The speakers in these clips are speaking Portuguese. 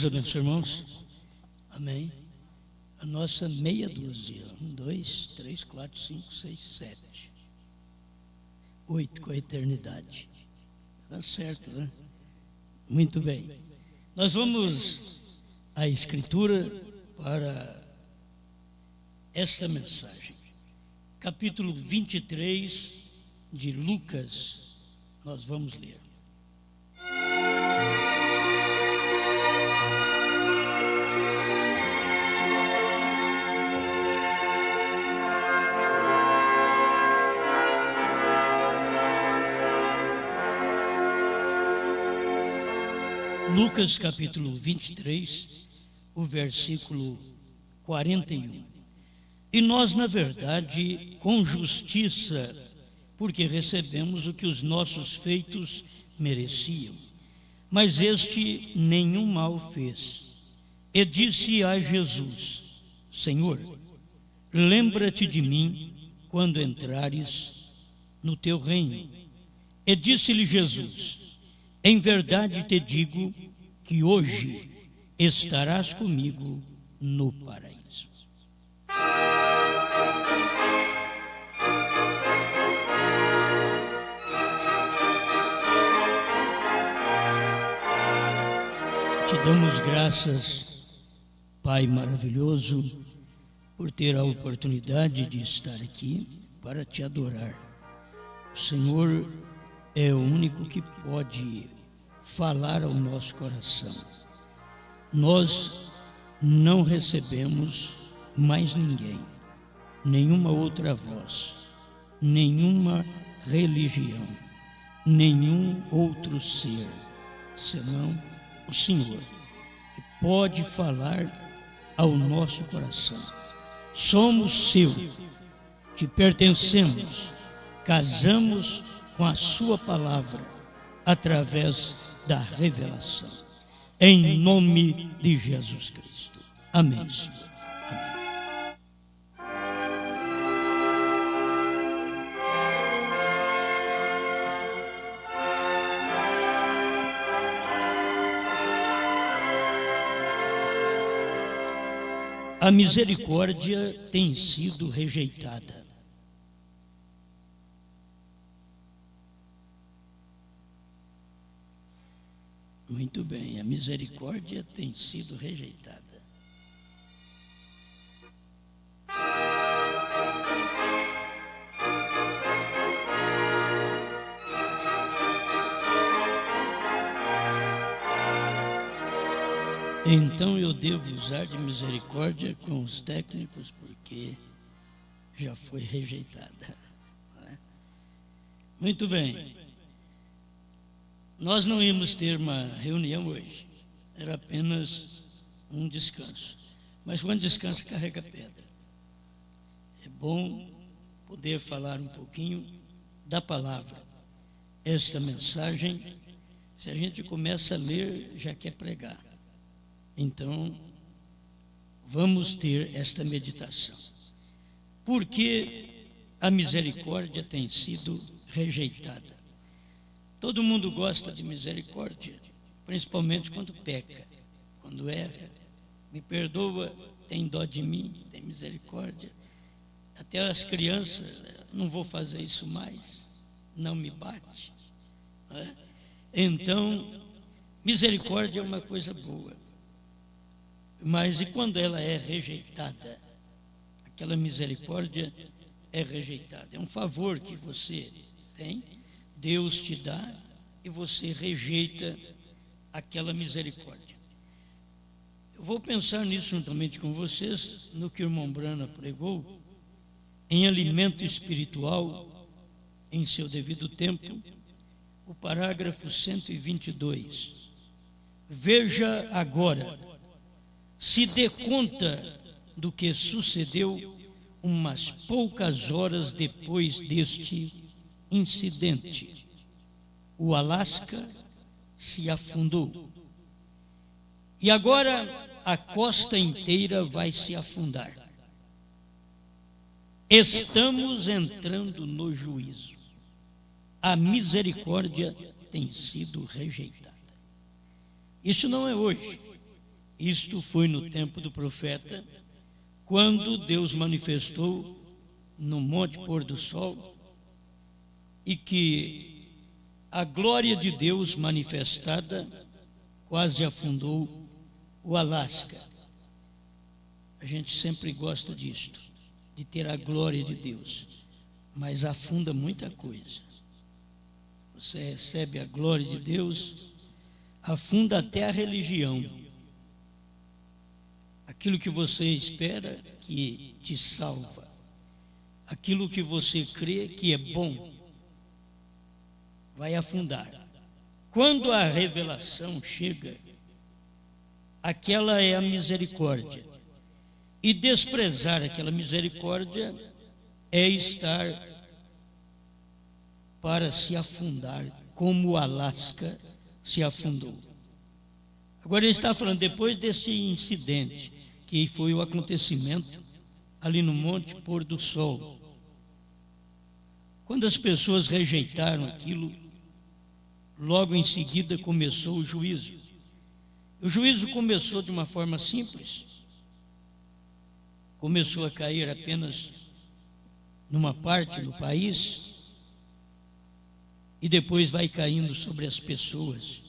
Deus abençoe, irmãos. Amém. A nossa meia dúzia. 1, 2, 3, 4, 5, 6, 7. 8 com a eternidade. Está certo, né? Muito bem. Nós vamos à Escritura para esta mensagem. Capítulo 23 de Lucas, nós vamos ler. Lucas capítulo 23, o versículo 41. E nós, na verdade, com justiça, porque recebemos o que os nossos feitos mereciam. Mas este nenhum mal fez. E disse a Jesus: Senhor, lembra-te de mim quando entrares no teu reino. E disse-lhe Jesus: em verdade te digo que hoje estarás comigo no paraíso. Te damos graças, Pai maravilhoso, por ter a oportunidade de estar aqui para te adorar. O Senhor é o único que pode falar ao nosso coração. Nós não recebemos mais ninguém, nenhuma outra voz, nenhuma religião, nenhum outro ser, senão o Senhor, que pode falar ao nosso coração. Somos seu, te pertencemos, casamos com a sua palavra, através da revelação. Em nome de Jesus Cristo. Amém, Senhor. Amém. A misericórdia tem sido rejeitada. Muito bem, a misericórdia tem sido rejeitada. Então eu devo usar de misericórdia com os técnicos, porque já foi rejeitada. Muito bem. Nós não íamos ter uma reunião hoje, era apenas um descanso. Mas quando descansa, carrega pedra. É bom poder falar um pouquinho da palavra. Esta mensagem, se a gente começa a ler, já quer pregar. Então, vamos ter esta meditação. Porque a misericórdia tem sido rejeitada. Todo mundo gosta de misericórdia, principalmente quando peca, quando erra. Me perdoa, tem dó de mim, tem misericórdia. Até as crianças, não vou fazer isso mais, não me bate. Não é? Então, misericórdia é uma coisa boa. Mas e quando ela é rejeitada? Aquela misericórdia é rejeitada. É um favor que você tem, Deus te dá e você rejeita aquela misericórdia. Eu vou pensar nisso juntamente com vocês, no que o irmão Brana pregou, em alimento espiritual, em seu devido tempo, o parágrafo 122. Veja agora, se dê conta do que sucedeu umas poucas horas depois deste incidente. O Alasca se afundou. E agora a costa inteira vai se afundar. Estamos entrando no juízo. A misericórdia tem sido rejeitada. Isso não é hoje. Isto foi no tempo do profeta, quando Deus manifestou no Monte Pôr do Sol, e que a glória de Deus manifestada quase afundou o Alasca. A gente sempre gosta disto, de ter a glória de Deus, mas afunda muita coisa. Você recebe a glória de Deus, afunda até a religião. Aquilo que você espera que te salva, aquilo que você crê que é bom, vai afundar. Quando a revelação chega, aquela é a misericórdia. E desprezar aquela misericórdia é estar para se afundar, como o Alasca se afundou. Agora ele está falando, depois desse incidente, que foi o acontecimento ali no Monte Pôr do Sol, quando as pessoas rejeitaram aquilo, logo em seguida começou o juízo. O juízo começou de uma forma simples. Começou a cair apenas numa parte do país e depois vai caindo sobre as pessoas.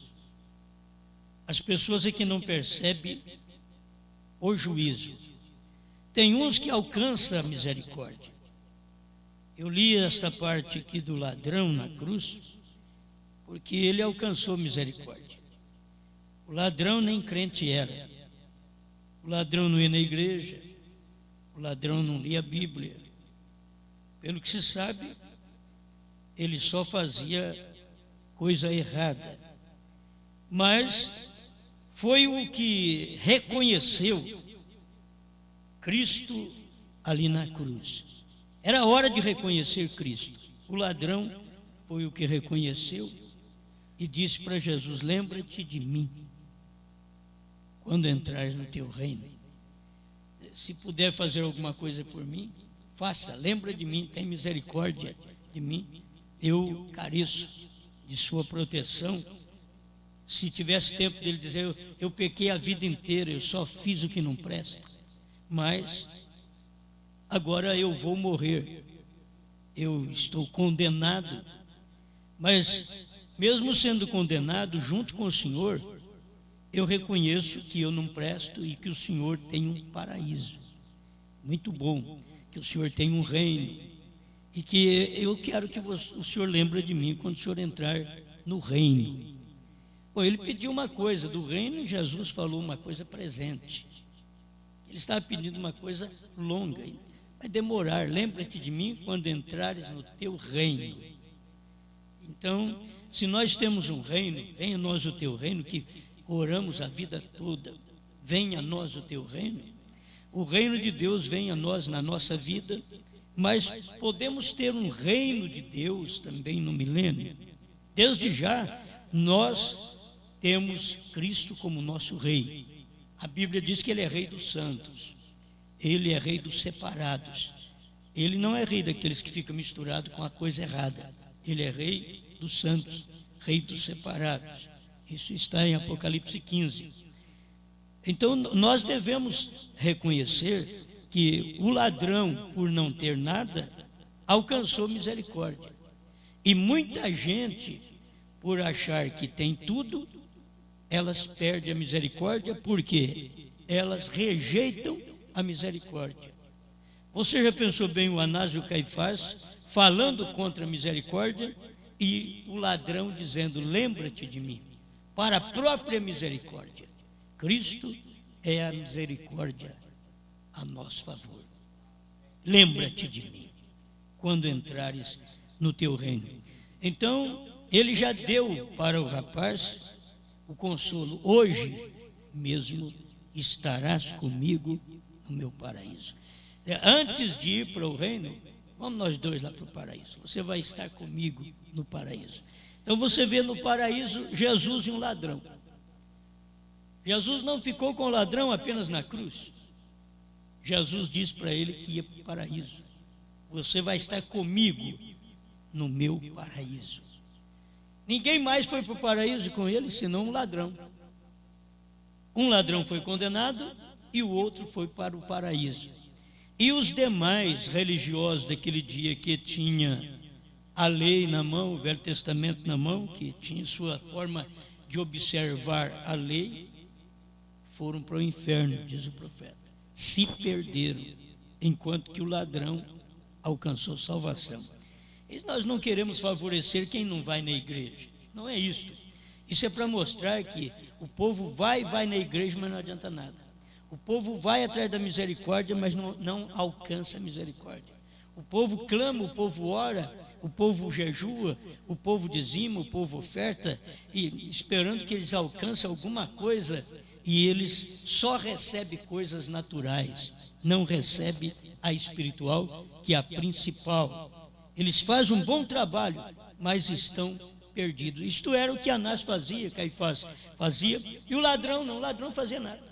As pessoas é que não percebem o juízo. Tem uns que alcançam a misericórdia. Eu li esta parte aqui do ladrão na cruz, porque ele alcançou misericórdia. O ladrão nem crente era. O ladrão não ia na igreja. O ladrão não lia a Bíblia. Pelo que se sabe, ele só fazia coisa errada. Mas foi o que reconheceu Cristo ali na cruz. Era hora de reconhecer Cristo. O ladrão foi o que reconheceu e disse para Jesus: lembra-te de mim quando entrares no teu reino. Se puder fazer alguma coisa por mim, faça. Lembra de mim, tem misericórdia de mim. Eu careço de sua proteção. Se tivesse tempo dele dizer, eu pequei a vida inteira, eu só fiz o que não presta, mas agora eu vou morrer, eu estou condenado. Mas mesmo sendo condenado junto com o Senhor, eu reconheço que eu não presto e que o Senhor tem um paraíso muito bom, que o Senhor tem um reino, e que eu quero que o Senhor lembre de mim quando o Senhor entrar no reino. Bom, ele pediu uma coisa do reino e Jesus falou uma coisa presente. Ele estava pedindo uma coisa longa, vai demorar. Lembra-te de mim quando entrares no teu reino. Então, se nós temos um reino, venha a nós o teu reino, que oramos a vida toda, venha a nós o teu reino. O reino de Deus vem a nós na nossa vida, mas podemos ter um reino de Deus também no milênio. Desde já, nós temos Cristo como nosso rei. A Bíblia diz que ele é rei dos santos, ele é rei dos separados. Ele não é rei daqueles que ficam misturados com a coisa errada. Ele é rei dos santos, rei dos separados. Isso está em Apocalipse 15. Então nós devemos reconhecer que o ladrão, por não ter nada, alcançou misericórdia. E muita gente, por achar que tem tudo, elas perdem a misericórdia, porque elas rejeitam a misericórdia. Você já pensou bem o Anás e o Caifás falando contra a misericórdia e o ladrão dizendo: lembra-te de mim, para a própria misericórdia. Cristo é a misericórdia a nosso favor. Lembra-te de mim quando entrares no teu reino. Então, ele já deu para o rapaz o consolo: hoje mesmo estarás comigo no meu paraíso. Antes de ir para o reino, vamos nós dois lá para o paraíso. Você vai estar comigo no paraíso. Então você vê no paraíso Jesus e um ladrão. Jesus não ficou com o ladrão apenas na cruz. Jesus disse para ele que ia para o paraíso. Você vai estar comigo no meu paraíso. Ninguém mais foi para o paraíso com ele, senão um ladrão. Um ladrão foi condenado e o outro foi para o paraíso. E os demais religiosos daquele dia que tinha a lei na mão, o Velho Testamento na mão, que tinha sua forma de observar a lei, foram para o inferno, diz o profeta. Se perderam, enquanto que o ladrão alcançou salvação. E nós não queremos favorecer quem não vai na igreja. Não é isso. Isso é para mostrar que o povo vai na igreja, mas não adianta nada. O povo vai atrás da misericórdia, mas não alcança a misericórdia. O povo clama, o povo ora, o povo jejua, o povo dizima, o povo oferta, e esperando que eles alcancem alguma coisa, e eles só recebem coisas naturais, não recebem a espiritual, que é a principal. Eles fazem um bom trabalho, mas estão perdidos. Isto era o que Anás fazia, Caifás fazia, e o ladrão não, o ladrão não fazia nada,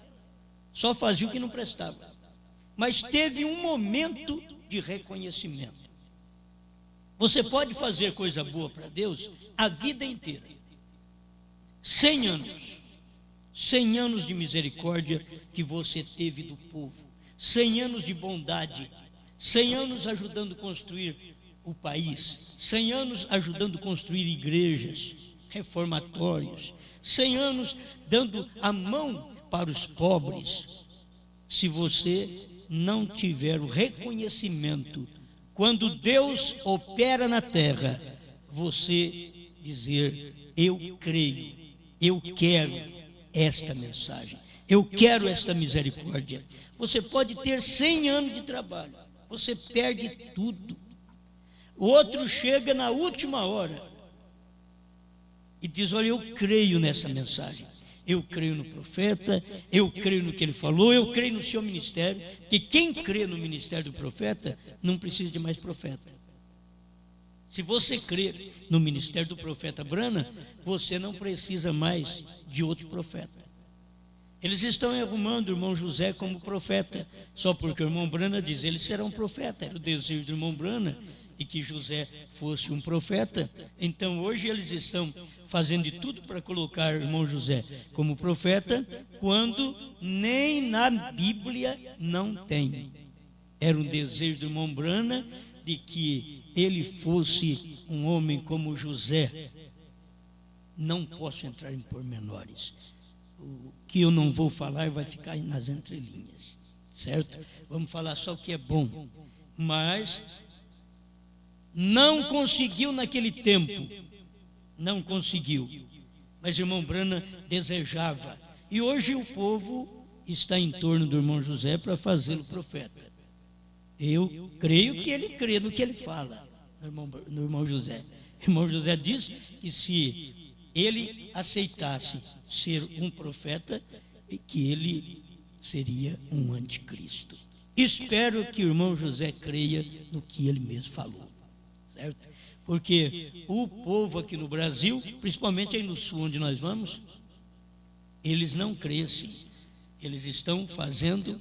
só fazia o que não prestava. Mas teve um momento de reconhecimento. Você pode fazer coisa boa para Deus a vida inteira. 100 anos de misericórdia que você teve do povo, 100 anos de bondade, 100 anos ajudando a construir o país, 100 anos ajudando a construir igrejas, reformatórios, 100 anos dando a mão para os pobres. Se você não tiver o reconhecimento, quando Deus opera na terra, você dizer: eu creio, eu quero esta mensagem, eu quero esta misericórdia. Você pode ter 100 anos de trabalho, você perde tudo. O outro chega na última hora e diz: olha, eu creio nessa mensagem, eu creio no profeta, eu creio no que ele falou, eu creio no seu ministério, que quem crê no ministério do profeta não precisa de mais profeta. Se você crê no ministério do profeta Brana, você não precisa mais de outro profeta. Eles estão arrumando o irmão José como profeta, só porque o irmão Brana diz: ele será um profeta. Era o desejo do irmão Brana, e que José fosse um profeta. Então hoje eles estão fazendo de tudo para colocar o irmão José como profeta, quando nem na Bíblia não tem. Era um desejo do irmão Brana de que ele fosse um homem como José. Não posso entrar em pormenores. O que eu não vou falar vai ficar nas entrelinhas, certo? Vamos falar só o que é bom. Mas não conseguiu naquele tempo, não conseguiu. Mas o irmão Brana desejava. E hoje o povo está em torno do irmão José para fazê-lo profeta. Eu creio que ele crê no que ele fala, no irmão José. O irmão José diz que se ele aceitasse ser um profeta, que ele seria um anticristo. Espero que o irmão José creia no que ele mesmo falou. Certo? Porque o povo aqui no Brasil, principalmente aí no sul onde nós vamos, eles não crescem. Eles estão fazendo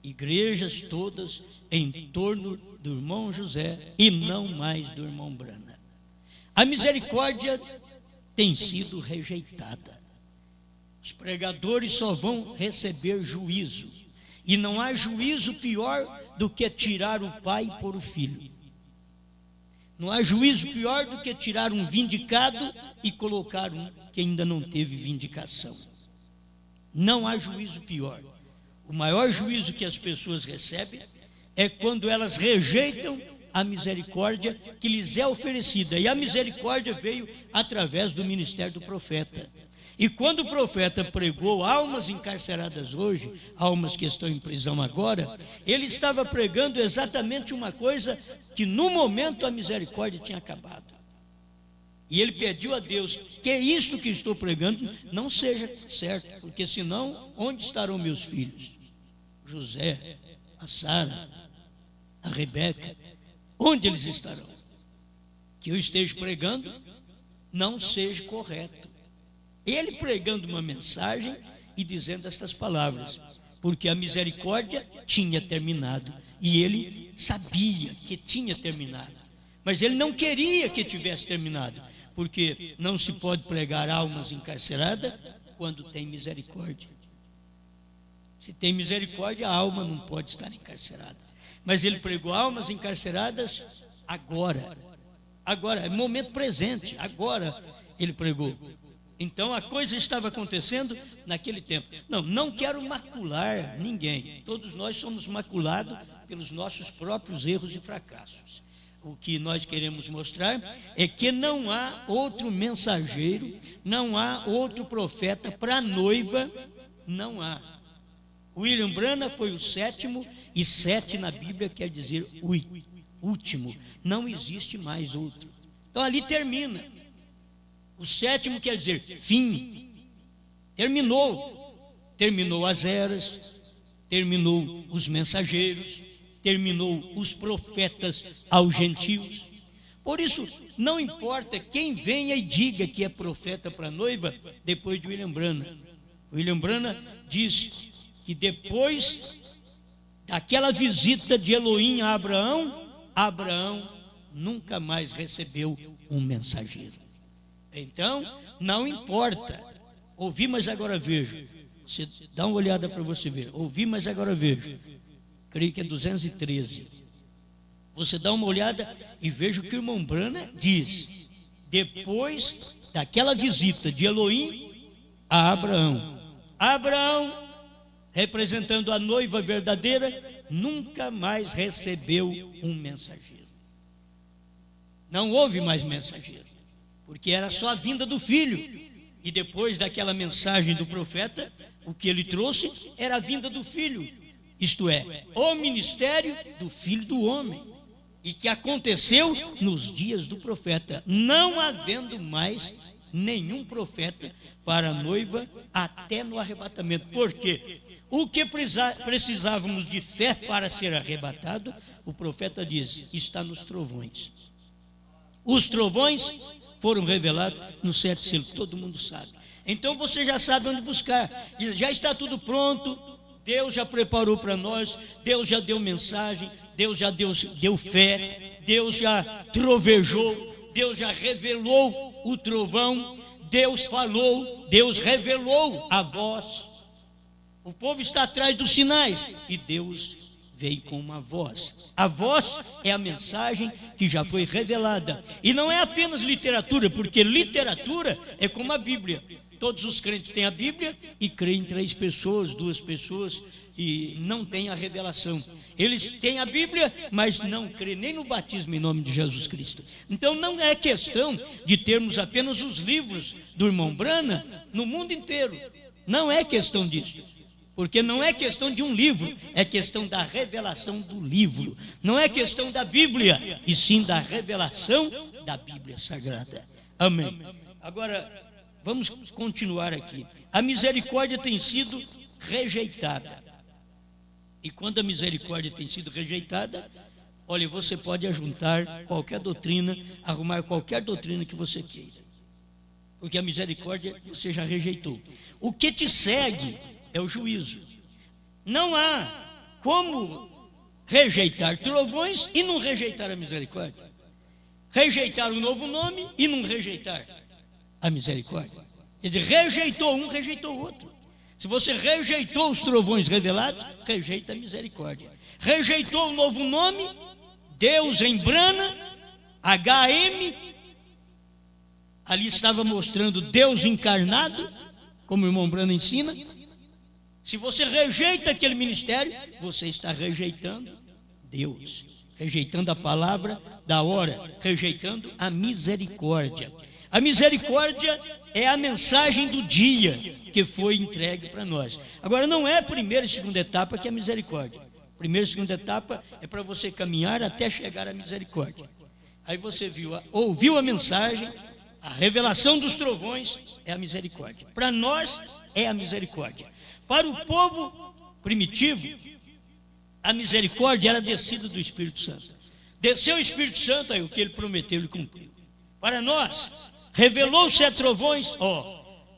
igrejas todas em torno do irmão José e não mais do irmão Brana. A misericórdia tem sido rejeitada. Os pregadores só vão receber juízo. E não há juízo pior do que tirar o pai e pôr o filho. Não há juízo pior do que tirar um vindicado e colocar um que ainda não teve vindicação. Não há juízo pior. O maior juízo que as pessoas recebem é quando elas rejeitam a misericórdia que lhes é oferecida. E a misericórdia veio através do ministério do profeta. E quando o profeta pregou almas encarceradas hoje, almas que estão em prisão agora, ele estava pregando exatamente uma coisa que no momento a misericórdia tinha acabado. E ele pediu a Deus que isto que estou pregando não seja certo, porque senão onde estarão meus filhos? José, a Sara, a Rebeca, onde eles estarão? Que eu esteja pregando não seja correto. Ele pregando uma mensagem e dizendo estas palavras, porque a misericórdia tinha terminado e ele sabia que tinha terminado, mas ele não queria que tivesse terminado, porque não se pode pregar almas encarceradas quando tem misericórdia. Se tem misericórdia, a alma não pode estar encarcerada. Mas ele pregou almas encarceradas agora. Agora, é momento presente, agora ele pregou. Então a coisa estava acontecendo naquele tempo. Não quero macular ninguém. Todos nós somos maculados pelos nossos próprios erros e fracassos. O que nós queremos mostrar é que não há outro mensageiro, não há outro profeta para a noiva, não há. William Branham foi o sétimo, e 7 na Bíblia quer dizer último. Não existe mais outro. Então ali termina. O sétimo quer dizer fim. Terminou as eras, terminou os mensageiros, terminou os profetas aos gentios. Por isso, não importa quem venha e diga que é profeta para a noiva, depois de William Branham. William Branham diz que depois daquela visita de Elohim a Abraão nunca mais recebeu um mensageiro. Então, não importa. Ouvi, mas agora vejo. Você dá uma olhada para você ver. Ouvi, mas agora vejo. Creio que é 213. Você dá uma olhada e veja o que o irmão Branham diz. Depois daquela visita de Elohim a Abraão. Abraão, representando a noiva verdadeira, nunca mais recebeu um mensageiro. Não houve mais mensageiro, porque era só a vinda do filho. E depois daquela mensagem do profeta, o que ele trouxe era a vinda do filho. Isto é, o ministério do Filho do Homem, e que aconteceu nos dias do profeta, não havendo mais nenhum profeta para a noiva até no arrebatamento. Por quê? O que precisávamos de fé para ser arrebatado, o profeta diz, está nos trovões. Os trovões foram revelados nos 7 selos, todo mundo sabe. Então você já sabe onde buscar, já está tudo pronto. Deus já preparou para nós, Deus já deu mensagem, Deus já deu fé, Deus já trovejou, Deus já revelou o trovão, Deus falou, Deus revelou a voz. O povo está atrás dos sinais e Deus veio com uma voz. A voz é a mensagem que já foi revelada. E não é apenas literatura, porque literatura é como a Bíblia. Todos os crentes têm a Bíblia e creem em 3 pessoas, 2 pessoas, e não têm a revelação. Eles têm a Bíblia, mas não creem nem no batismo em nome de Jesus Cristo. Então não é questão de termos apenas os livros do irmão Branham no mundo inteiro. Não é questão disso. Porque não é questão de um livro, é questão da revelação do livro. Não é questão da Bíblia, e sim da revelação da Bíblia Sagrada. Amém. Agora, vamos continuar aqui. A misericórdia tem sido rejeitada. E quando a misericórdia tem sido rejeitada, olha, você pode ajuntar qualquer doutrina, arrumar qualquer doutrina que você queira. Porque a misericórdia você já rejeitou. O que te segue é o juízo. Não há como rejeitar trovões e não rejeitar a misericórdia. Rejeitar um novo nome e não rejeitar a misericórdia. Quer dizer, rejeitou um, rejeitou o outro. Se você rejeitou os trovões revelados, rejeita a misericórdia. Rejeitou o novo nome, Deus em Branham, HM, ali estava mostrando Deus encarnado, como o irmão Branham ensina. Se você rejeita aquele ministério, você está rejeitando Deus, rejeitando a palavra da hora, rejeitando a misericórdia. A misericórdia é a mensagem do dia que foi entregue para nós. Agora, não é a primeira e segunda etapa que é a misericórdia. A primeira e segunda etapa é para você caminhar até chegar à misericórdia. Aí você ouviu a mensagem, a revelação dos trovões é a misericórdia. Para nós é a misericórdia. Para o povo primitivo, a misericórdia era descida do Espírito Santo. Desceu o Espírito Santo, aí o que ele prometeu, ele cumpriu. Para nós, revelou-se a trovões,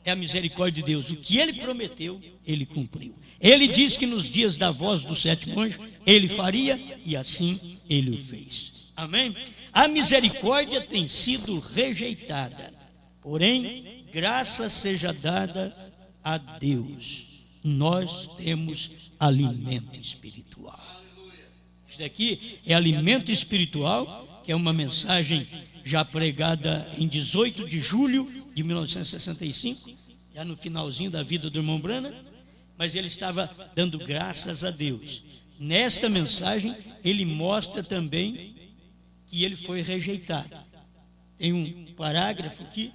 é a misericórdia de Deus. O que ele prometeu, ele cumpriu. Ele diz que nos dias da voz do 7º anjo, ele faria, e assim ele o fez. Amém? A misericórdia tem sido rejeitada, porém, graça seja dada a Deus. nós temos alimento espiritual. Isso daqui é alimento espiritual, que é uma mensagem já pregada em 18 de julho de 1965, já no finalzinho da vida do irmão Branham, mas ele estava dando graças a Deus. Nesta mensagem, ele mostra também que ele foi rejeitado. Tem um parágrafo aqui,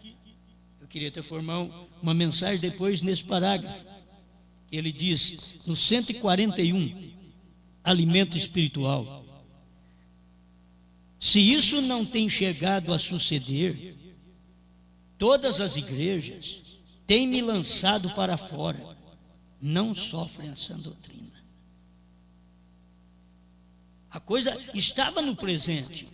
eu queria até formar uma mensagem depois nesse parágrafo. Ele diz, no 141, alimento espiritual: se isso não tem chegado a suceder, todas as igrejas têm me lançado para fora, não sofrem essa doutrina. A coisa estava no presente.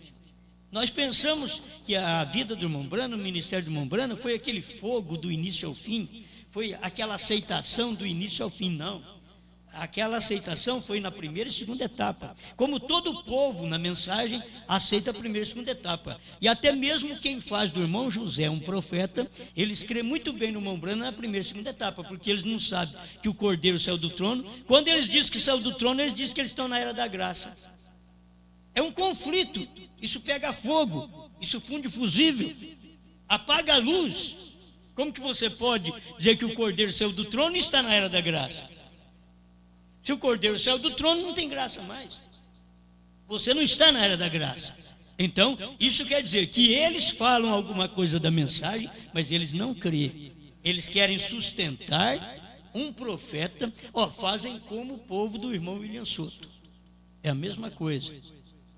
Nós pensamos que a vida do irmão Branham, o ministério do irmão Branham, foi aquele fogo do início ao fim, foi aquela aceitação do início ao fim. Não. Aquela aceitação foi na primeira e segunda etapa. Como todo povo na mensagem aceita a primeira e segunda etapa. E até mesmo quem faz do irmão José um profeta, eles creem muito bem no irmão Branham na primeira e segunda etapa, porque eles não sabem que o Cordeiro saiu do trono. Quando eles dizem que saiu do trono, eles dizem que eles estão na era da graça. É um conflito, isso pega fogo, isso funde fusível, apaga a luz. Como que você pode dizer que o Cordeiro saiu do trono e está na era da graça? Se o Cordeiro saiu do trono, não tem graça mais. Você não está na era da graça. Então, isso quer dizer que eles falam alguma coisa da mensagem, mas eles não creem. Eles querem sustentar um profeta, fazem como o povo do irmão William Soto. É a mesma coisa.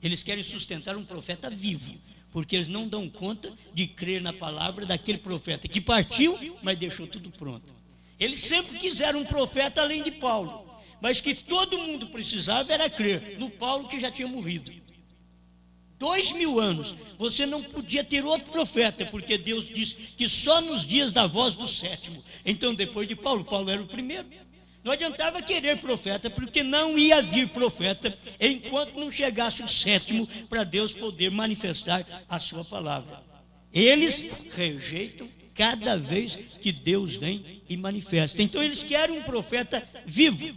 Eles querem sustentar um profeta vivo, porque eles não dão conta de crer na palavra daquele profeta que partiu, mas deixou tudo pronto. Eles sempre quiseram um profeta além de Paulo, mas que todo mundo precisava era crer no Paulo que já tinha morrido. 2000 anos, você não podia ter outro profeta, porque Deus disse que só nos dias da voz do sétimo. Então, depois de Paulo, Paulo era o primeiro. Não adiantava querer profeta, porque não ia vir profeta enquanto não chegasse o sétimo para Deus poder manifestar a sua palavra. Eles rejeitam cada vez que Deus vem e manifesta. Então eles querem um profeta vivo.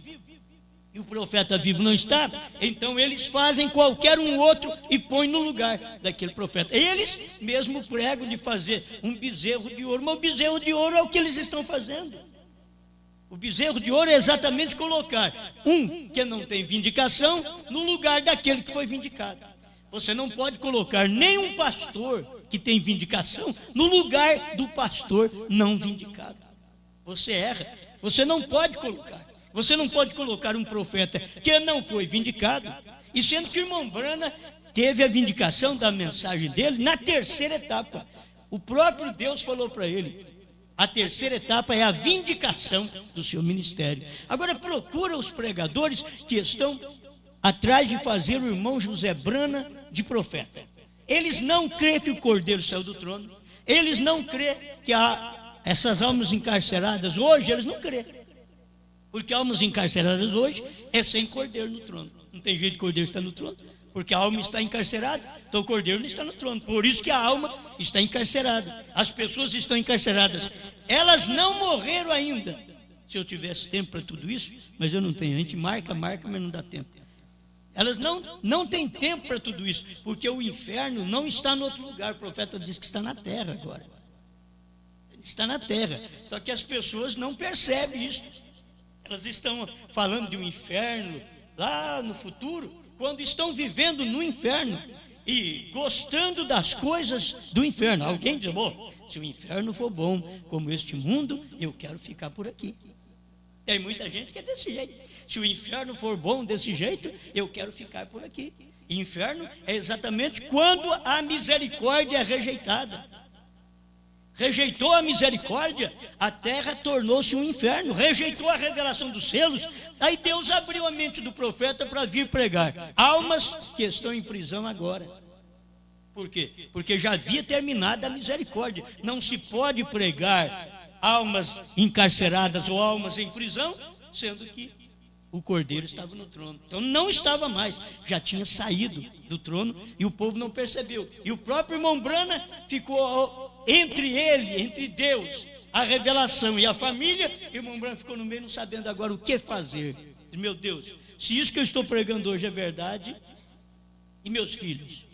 E o profeta vivo não está, então eles fazem qualquer um outro e põem no lugar daquele profeta. Eles mesmo pregam de fazer um bezerro de ouro, mas o bezerro de ouro é o que eles estão fazendo. O bezerro de ouro é exatamente colocar um que não tem vindicação no lugar daquele que foi vindicado. Você não pode colocar nenhum pastor que tem vindicação no lugar do pastor não vindicado. Você erra. Você não pode colocar. Você não pode colocar um profeta que não foi vindicado, e sendo que o irmão Branham teve a vindicação da mensagem dele na terceira etapa. O próprio Deus falou para ele: a terceira etapa é a vindicação do seu ministério. Agora procura os pregadores que estão atrás de fazer o irmão José Branham de profeta. Eles não creem que o Cordeiro saiu do trono. Eles não creem que essas almas encarceradas hoje, eles não creem. Porque almas encarceradas hoje é sem Cordeiro no trono. Não tem jeito de Cordeiro estar no trono, porque a alma está encarcerada, então o Cordeiro não está no trono. Por isso que a alma está encarcerada. As pessoas estão encarceradas. Elas não morreram ainda. Se eu tivesse tempo para tudo isso, mas eu não tenho. A gente marca, mas não dá tempo. Elas não têm tempo para tudo isso, porque o inferno não está no outro lugar. O profeta diz que está na terra agora. Ele está na terra. Só que as pessoas não percebem isso. Elas estão falando de um inferno lá no futuro, quando estão vivendo no inferno e gostando das coisas do inferno. Alguém diz: bom, se o inferno for bom como este mundo, eu quero ficar por aqui. Tem muita gente que é desse jeito. Se o inferno for bom desse jeito, eu quero ficar por aqui. E inferno é exatamente quando a misericórdia é rejeitada. Rejeitou a misericórdia, a terra tornou-se um inferno. Rejeitou a revelação dos selos, aí Deus abriu a mente do profeta para vir pregar almas que estão em prisão agora. Por quê? Porque já havia terminado a misericórdia. Não se pode pregar almas encarceradas ou almas em prisão, sendo que o Cordeiro estava no trono. Então não estava mais, já tinha saído do trono e o povo não percebeu. E o próprio irmão Brana ficou entre ele, entre Deus, a revelação e a família. E o irmão Brana ficou no meio, não sabendo agora o que fazer. Meu Deus, se isso que eu estou pregando hoje é verdade, e meus filhos,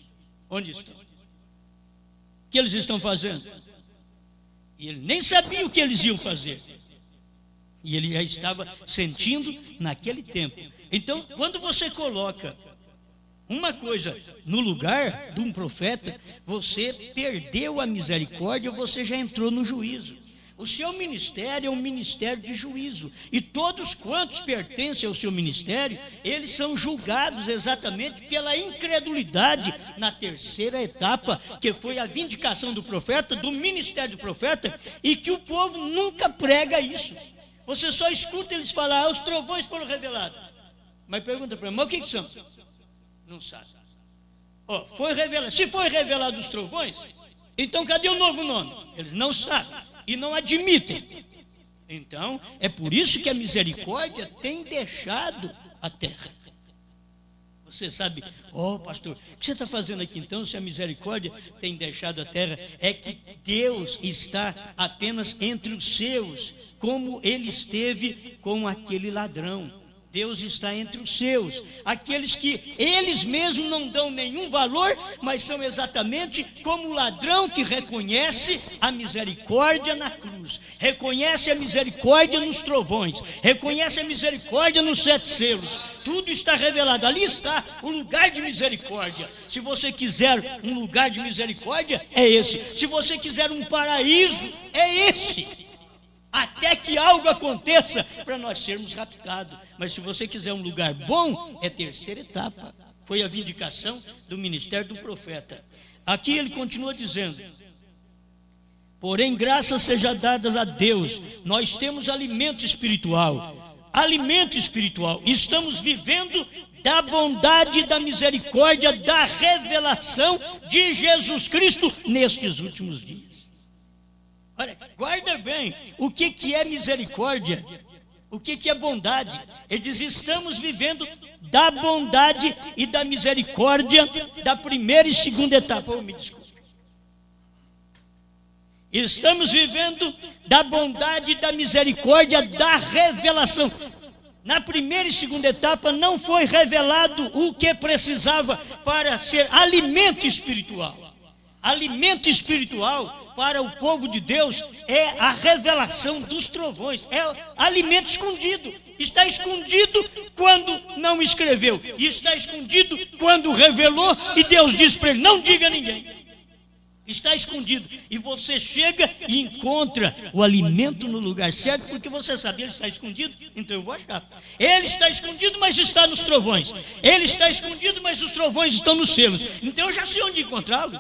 onde estão? O que eles estão fazendo? E ele nem sabia o que eles iam fazer. E ele já estava sentindo naquele tempo. Então, quando você coloca uma coisa no lugar de um profeta, você perdeu a misericórdia, você já entrou no juízo. O seu ministério é um ministério de juízo. E todos quantos pertencem ao seu ministério, eles são julgados exatamente pela incredulidade na terceira etapa, que foi a vindicação do profeta, do ministério do profeta, e que o povo nunca prega isso. Você só escuta eles falar, os trovões foram revelados. Mas pergunta para mim, mas o que são? Não sabe. Foi revelado. Se foi revelado os trovões, então cadê o novo nome? Eles não sabem e não admitem. Então, é por isso que a misericórdia tem deixado a terra. Você sabe, pastor, o que você está fazendo aqui então, se a misericórdia tem deixado a terra? É que Deus está apenas entre os seus, como ele esteve com aquele ladrão. Deus está entre os seus, aqueles que eles mesmos não dão nenhum valor, mas são exatamente como o ladrão que reconhece a misericórdia na cruz, reconhece a misericórdia nos trovões, reconhece a misericórdia nos 7 selos. Tudo está revelado, ali está o lugar de misericórdia. Se você quiser um lugar de misericórdia, é esse. Se você quiser um paraíso, é esse. Até que algo aconteça para nós sermos raptados. Mas se você quiser um lugar bom, é terceira etapa. Foi a vindicação do ministério do profeta. Aqui ele continua dizendo: porém, graças seja dadas a Deus, nós temos alimento espiritual. Alimento espiritual. Estamos vivendo da bondade, da misericórdia, da revelação de Jesus Cristo nestes últimos dias. Olha, guarda bem, o que é misericórdia? O que é bondade? Ele diz, estamos vivendo da bondade e da misericórdia da primeira e segunda etapa. Me desculpe. Estamos vivendo da bondade e da misericórdia da revelação. Na primeira e segunda etapa não foi revelado o que precisava para ser alimento espiritual. Alimento espiritual para o povo de Deus é a revelação dos trovões, é alimento escondido. Está escondido quando não escreveu, e está escondido quando revelou, e Deus diz para ele, não diga a ninguém. Está escondido, e você chega e encontra o alimento no lugar certo, porque você sabe, ele está escondido, então eu vou achar. Ele está escondido, mas está nos trovões. Ele está escondido, mas os trovões estão nos selos. Então eu já sei onde encontrá-lo.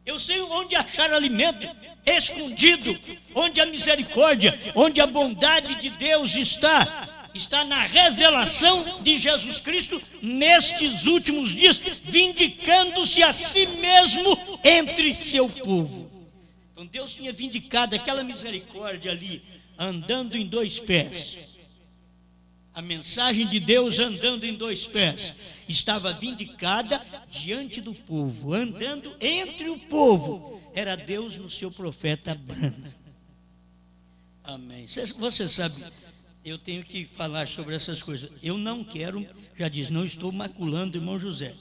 Eu sei onde achar alimento escondido, onde a misericórdia, onde a bondade de Deus está na revelação de Jesus Cristo nestes últimos dias, vindicando-se a si mesmo entre seu povo. Então Deus tinha vindicado aquela misericórdia ali, andando em 2 pés. A mensagem de Deus andando em 2 pés estava vindicada diante do povo, andando entre o povo. Era Deus no seu profeta Brana. Amém. Você sabe, eu tenho que falar sobre essas coisas. Eu não quero, já diz, não estou maculando o irmão José.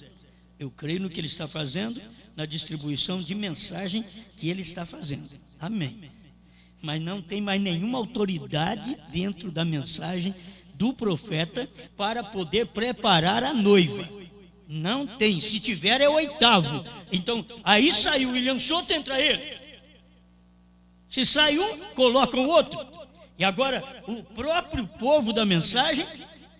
Eu creio no que ele está fazendo, na distribuição de mensagem que ele está fazendo. Amém. Mas não tem mais nenhuma autoridade dentro da mensagem do profeta para poder preparar a noiva. Não tem, se tiver é o 8º. Então, aí saiu William Souto, entra ele. Se sai um, colocam outro. E agora, o próprio povo da mensagem,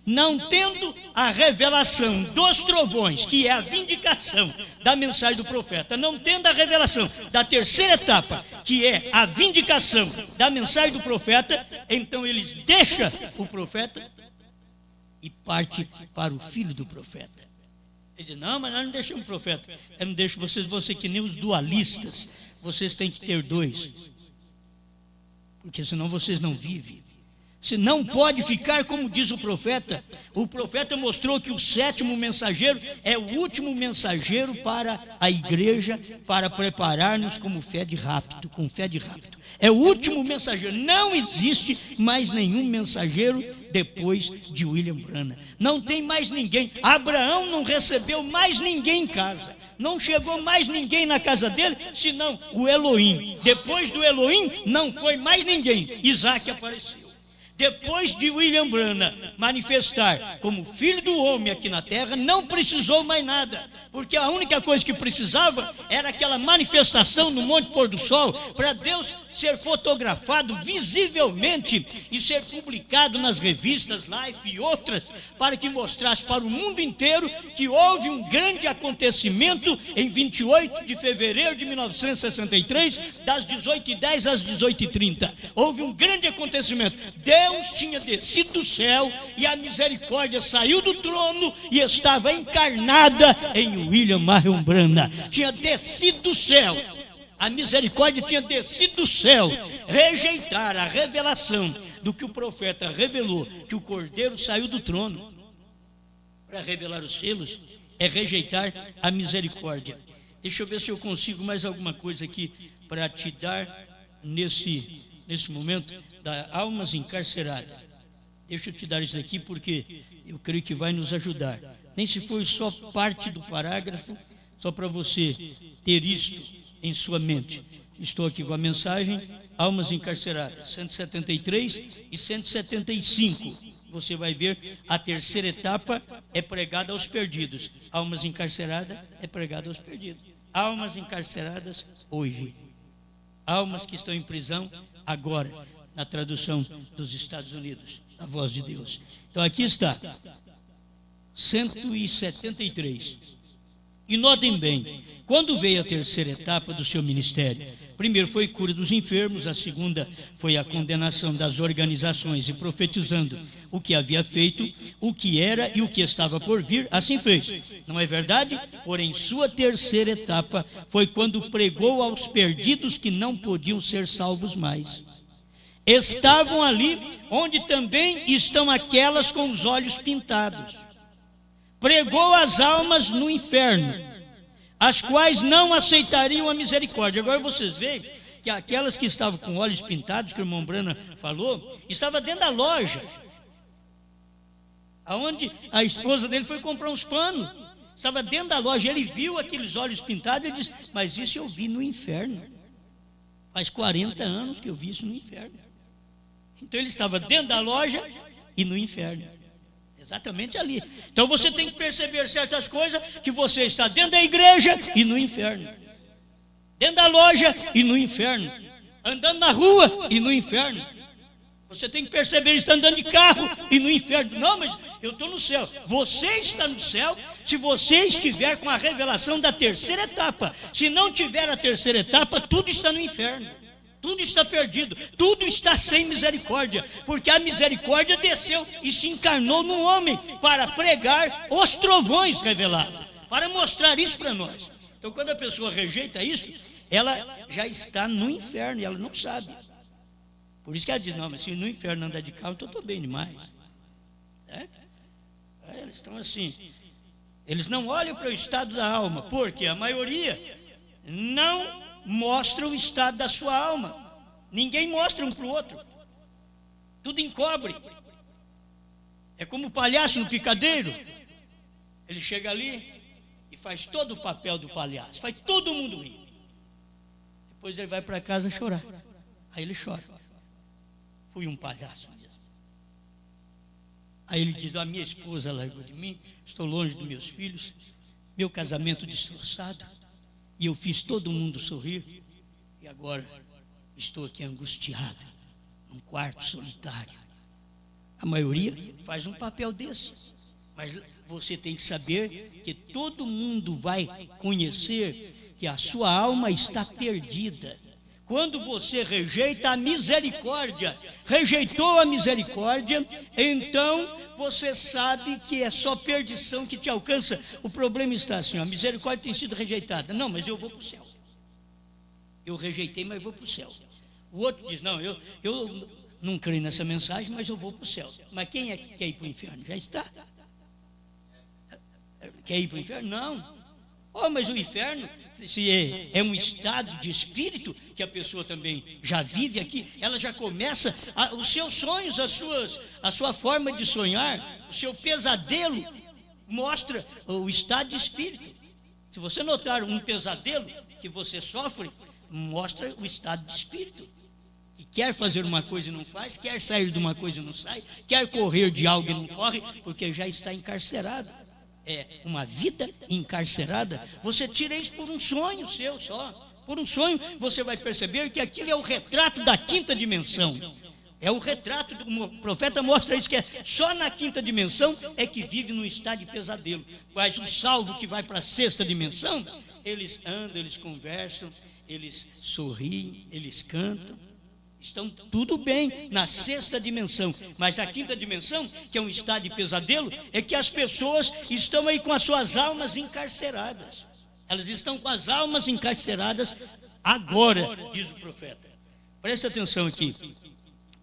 não tendo a revelação dos trovões, que é a vindicação da mensagem do profeta, não tendo a revelação da terceira etapa, que é a vindicação da mensagem do profeta, então eles deixam o profeta e parte para o filho do profeta. Ele diz, não, mas nós não deixamos o profeta. Eu não deixo vocês que nem os dualistas. Vocês têm que ter 2. Porque senão vocês não vivem. Se não pode ficar, como diz o profeta mostrou que o 7º mensageiro é o último mensageiro para a igreja, para preparar-nos com fé de rapto. É o último mensageiro. Não existe mais nenhum mensageiro depois de William Branham. Não tem mais ninguém. Abraão não recebeu mais ninguém em casa. Não chegou mais ninguém na casa dele, senão o Elohim. Depois do Elohim, não foi mais ninguém. Isaac apareceu. Depois de William Branham manifestar como filho do homem aqui na terra, não precisou mais nada, porque a única coisa que precisava era aquela manifestação no Monte Pôr do Sol, para Deus ser fotografado visivelmente e ser publicado nas revistas Life e outras, para que mostrasse para o mundo inteiro que houve um grande acontecimento em 28 de fevereiro de 1963, das 18h10 às 18h30. Houve um grande acontecimento. Deus tinha descido do céu e a misericórdia saiu do trono e estava encarnada em William Marion Branham. Tinha descido do céu. A misericórdia tinha descido do céu. Rejeitar a revelação do que o profeta revelou, que o Cordeiro saiu do trono para revelar os selos, é rejeitar a misericórdia. Deixa eu ver se eu consigo mais alguma coisa aqui para te dar nesse momento da almas encarceradas. Deixa eu te dar isso aqui porque eu creio que vai nos ajudar. Nem se for só parte do parágrafo, só para você ter isto em sua mente. Estou aqui com a mensagem, almas encarceradas, 173 e 175. Você vai ver, a terceira etapa é pregada aos perdidos. Almas encarceradas é pregada aos perdidos. Almas encarceradas hoje. Almas que estão em prisão agora, na tradução dos Estados Unidos, a voz de Deus. Então aqui está, 173. E notem bem, quando veio a terceira etapa do seu ministério, primeiro foi cura dos enfermos, a segunda foi a condenação das organizações e profetizando o que havia feito, o que era e o que estava por vir, assim fez. Não é verdade? Porém, sua terceira etapa foi quando pregou aos perdidos que não podiam ser salvos mais. Estavam ali onde também estão aquelas com os olhos pintados. Pregou as almas no inferno, as quais não aceitariam a misericórdia. Agora vocês veem que aquelas que estavam com olhos pintados, que o irmão Branham falou, estava dentro da loja, aonde a esposa dele foi comprar uns panos. Estava dentro da loja, ele viu aqueles olhos pintados e disse, mas isso eu vi no inferno. Faz 40 anos que eu vi isso no inferno. Então ele estava dentro da loja e no inferno. Exatamente ali. Então você tem que perceber certas coisas, que você está dentro da igreja e no inferno, dentro da loja e no inferno, andando na rua e no inferno. Você tem que perceber, está andando de carro e no inferno. Não, mas eu estou no céu. Você está no céu se você estiver com a revelação da terceira etapa. Se não tiver a terceira etapa, tudo está no inferno. Tudo está perdido, tudo está sem misericórdia, porque a misericórdia desceu e se encarnou no homem para pregar os trovões revelados, para mostrar isso para nós. Então, quando a pessoa rejeita isso, ela já está no inferno e ela não sabe. Por isso que ela diz, não, mas se no inferno andar de carro, então eu estou bem demais. Eles estão assim, eles não olham para o estado da alma, porque a maioria não mostra o estado da sua alma. Ninguém mostra um para o outro. Tudo encobre. É como o palhaço no picadeiro. Ele chega ali e faz todo o papel do palhaço, faz todo mundo rir. Depois ele vai para casa chorar. Aí ele chora. Fui um palhaço mesmo. Aí ele diz, a minha esposa largou de mim, estou longe dos meus filhos, meu casamento destroçado, e eu fiz todo mundo sorrir, e agora estou aqui angustiado, num quarto solitário. A maioria faz um papel desse, mas você tem que saber que todo mundo vai conhecer que a sua alma está perdida. Quando você rejeita a misericórdia, rejeitou a misericórdia, então você sabe que é só perdição que te alcança. O problema está assim, a misericórdia tem sido rejeitada. Não, mas eu vou para o céu. Eu rejeitei, mas vou para o céu. O outro diz, não, eu não creio nessa mensagem, mas eu vou para o céu. Mas quem é que quer ir para o inferno? Já está. Quer ir para o inferno? Não. Oh, mas o inferno, se é um estado de espírito que a pessoa também já vive aqui, ela já começa, os seus sonhos, a sua forma de sonhar, o seu pesadelo mostra o estado de espírito. Se você notar um pesadelo que você sofre, mostra o estado de espírito. Que quer fazer uma coisa e não faz, quer sair de uma coisa e não sai, quer correr de algo e não corre, porque já está encarcerado. É uma vida encarcerada. Você tira isso por um sonho seu só. Por um sonho, você vai perceber que aquilo é o retrato da quinta dimensão. É o retrato, o profeta mostra isso, que é só na quinta dimensão é que vive num estado de pesadelo. Mas o salvo que vai para a sexta dimensão, eles andam, eles conversam, eles sorriem, eles cantam. Estão tudo bem na sexta dimensão, mas a quinta dimensão, que é um estado de pesadelo, é que as pessoas estão aí com as suas almas encarceradas. Elas estão com as almas encarceradas agora, diz o profeta. Presta atenção aqui.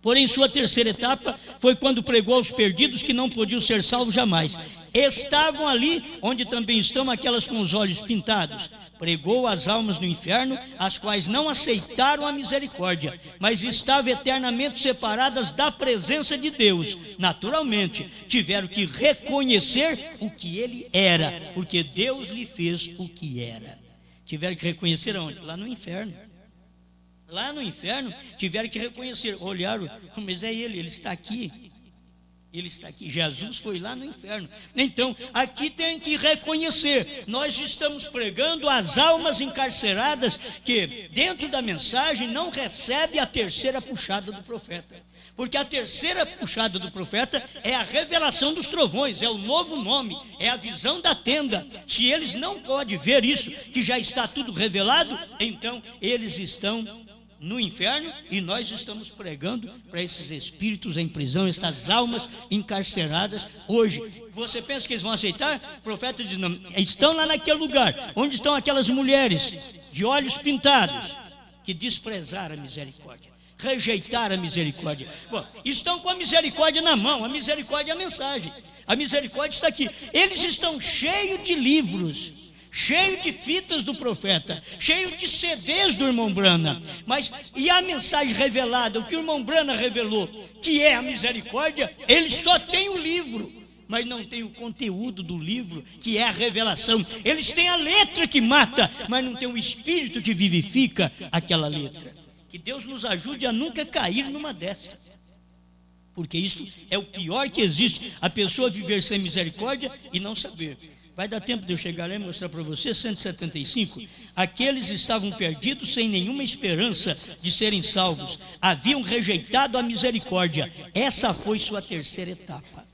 Porém, sua terceira etapa foi quando pregou aos perdidos que não podiam ser salvos jamais. Estavam ali onde também estão aquelas com os olhos pintados. Pregou às almas no inferno, as quais não aceitaram a misericórdia, mas estavam eternamente separadas da presença de Deus. Naturalmente, tiveram que reconhecer o que ele era, porque Deus lhe fez o que era. Tiveram que reconhecer aonde? Lá no inferno. Lá no inferno, tiveram que reconhecer, olharam, mas é ele está aqui. Ele está aqui. Jesus foi lá no inferno. Então, aqui tem que reconhecer. Nós estamos pregando às almas encarceradas que, dentro da mensagem, não recebe a terceira puxada do profeta. Porque a terceira puxada do profeta é a revelação dos trovões, é o novo nome, é a visão da tenda. Se eles não podem ver isso, que já está tudo revelado, então eles estão no inferno e nós estamos pregando para esses espíritos em prisão, essas almas encarceradas hoje. Você pensa que eles vão aceitar? O profeta diz, não, estão lá naquele lugar, onde estão aquelas mulheres de olhos pintados, que desprezaram a misericórdia, rejeitaram a misericórdia. Bom, estão com a misericórdia na mão, a misericórdia é a mensagem, a misericórdia está aqui. Eles estão cheios de livros, cheio de fitas do profeta, cheio de CDs do irmão Brana, mas e a mensagem revelada, o que o irmão Brana revelou, que é a misericórdia, ele só tem o livro, mas não tem o conteúdo do livro, que é a revelação. Eles têm a letra que mata, mas não tem o espírito que vivifica aquela letra. Que Deus nos ajude a nunca cair numa dessas, porque isso é o pior que existe, a pessoa viver sem misericórdia e não saber. Vai dar tempo de eu chegar lá e mostrar para você, 175. Aqueles estavam perdidos sem nenhuma esperança de serem salvos. Haviam rejeitado a misericórdia. Essa foi sua terceira etapa.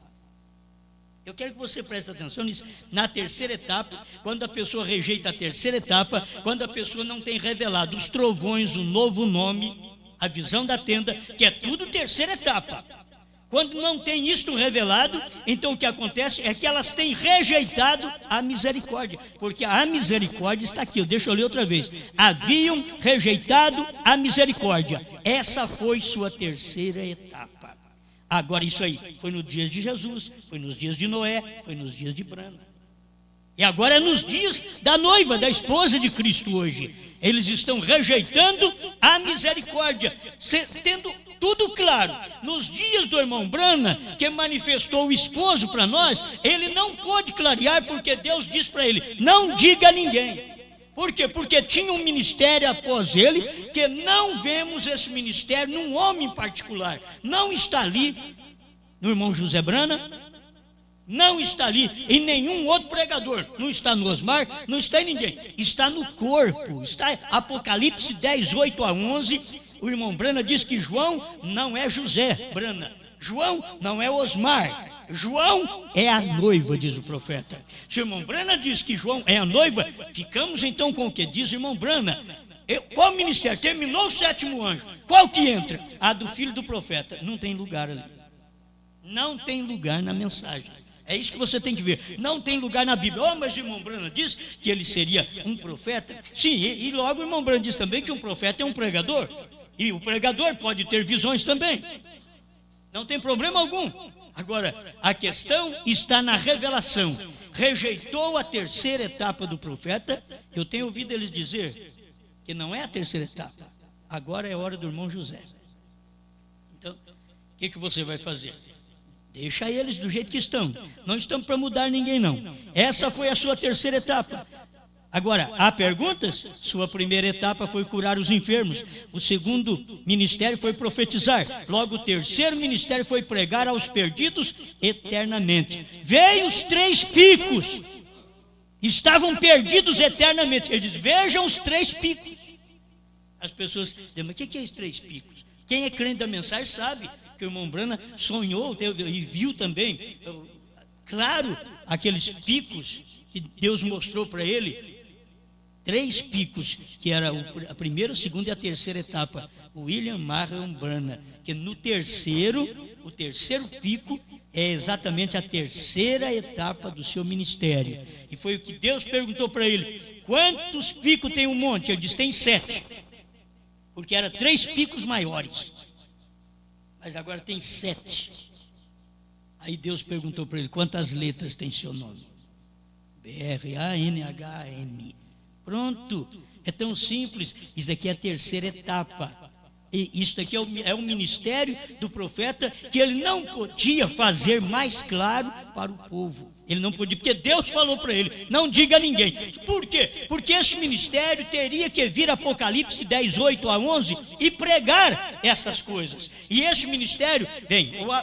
Eu quero que você preste atenção nisso. Na terceira etapa, quando a pessoa rejeita a terceira etapa, quando a pessoa não tem revelado os trovões, o novo nome, a visão da tenda, que é tudo terceira etapa. Quando não tem isto revelado, então o que acontece é que elas têm rejeitado a misericórdia, porque a misericórdia está aqui, deixa eu ler outra vez. Haviam rejeitado a misericórdia. Essa foi sua terceira etapa. Agora isso aí foi nos dias de Jesus, foi nos dias de Noé, foi nos dias de Brana. E agora é nos dias da noiva, da esposa de Cristo hoje. Eles estão rejeitando a misericórdia, tendo tudo claro. Nos dias do irmão Brana, que manifestou o esposo para nós, ele não pôde clarear, porque Deus disse para ele, não diga a ninguém. Por quê? Porque tinha um ministério após ele, que não vemos esse ministério num homem particular. Não está ali no irmão José Brana, não está ali em nenhum outro pregador, não está no Osmar, não está em ninguém, está no corpo. Está Apocalipse 10, 8 a 11, o irmão Brana diz que João não é José Brana, João não é Osmar, João é a noiva, diz o profeta. Se o irmão Brana diz que João é a noiva, ficamos então com o que diz o irmão Brana. Qual ministério? Terminou o sétimo anjo, qual que entra? A do filho do profeta. Não tem lugar ali, não tem lugar na mensagem. É isso que você tem que ver. Não tem lugar na Bíblia. Oh, mas o irmão Brana diz que ele seria um profeta. Sim, e logo o irmão Brana diz também que um profeta é um pregador. E o pregador pode ter visões também. Não tem problema algum. Agora, a questão está na revelação. Rejeitou a terceira etapa do profeta. Eu tenho ouvido eles dizer que não é a terceira etapa. Agora é hora do irmão José. Então, o que você vai fazer? Deixa eles do jeito que estão. Não estamos para mudar ninguém, não. Essa foi a sua terceira etapa. Agora, há perguntas? Sua primeira etapa foi curar os enfermos. O segundo ministério foi profetizar. Logo, o terceiro ministério foi pregar aos perdidos eternamente. Veio os 3 picos. Estavam perdidos eternamente. Ele diz, vejam os 3 picos. As pessoas dizem, mas o que é esses 3 picos? Quem é crente da mensagem sabe que o irmão Brana sonhou e viu também, claro, aqueles picos que Deus mostrou para ele. 3 picos, que era a primeira, a segunda e a terceira etapa. O William Marion Branham, que no terceiro, o terceiro pico é exatamente a terceira etapa do seu ministério. E foi o que Deus perguntou para ele: quantos picos tem um monte? Ele disse: tem 7. Porque era 3 picos maiores. Mas agora tem 7. Aí Deus perguntou para ele: quantas letras tem seu nome? BRANHM. Pronto, é tão simples. Isso daqui é a terceira etapa. E isso daqui é o ministério do profeta, que ele não podia fazer mais claro para o povo. Ele não podia, porque Deus falou para ele: não diga a ninguém. Por quê? Porque esse ministério teria que vir Apocalipse 10, 8 a 11 e pregar essas coisas. E esse ministério,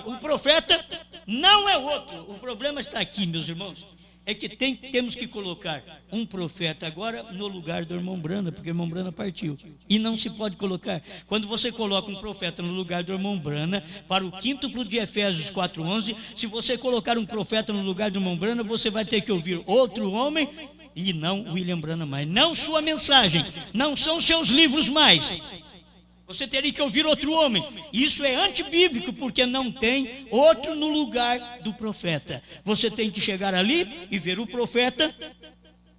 o profeta não é outro. O problema está aqui, meus irmãos. É que temos que colocar um profeta agora no lugar do irmão Brana, porque o irmão Brana partiu. E não se pode colocar. Quando você coloca um profeta no lugar do irmão Brana, para o quíntuplo de Efésios 4:11, se você colocar um profeta no lugar do irmão Brana, você vai ter que ouvir outro homem e não William Brana mais. Não sua mensagem, não são seus livros mais. Você teria que ouvir outro homem. Isso é antibíblico, porque não tem outro no lugar do profeta. Você tem que chegar ali e ver o profeta,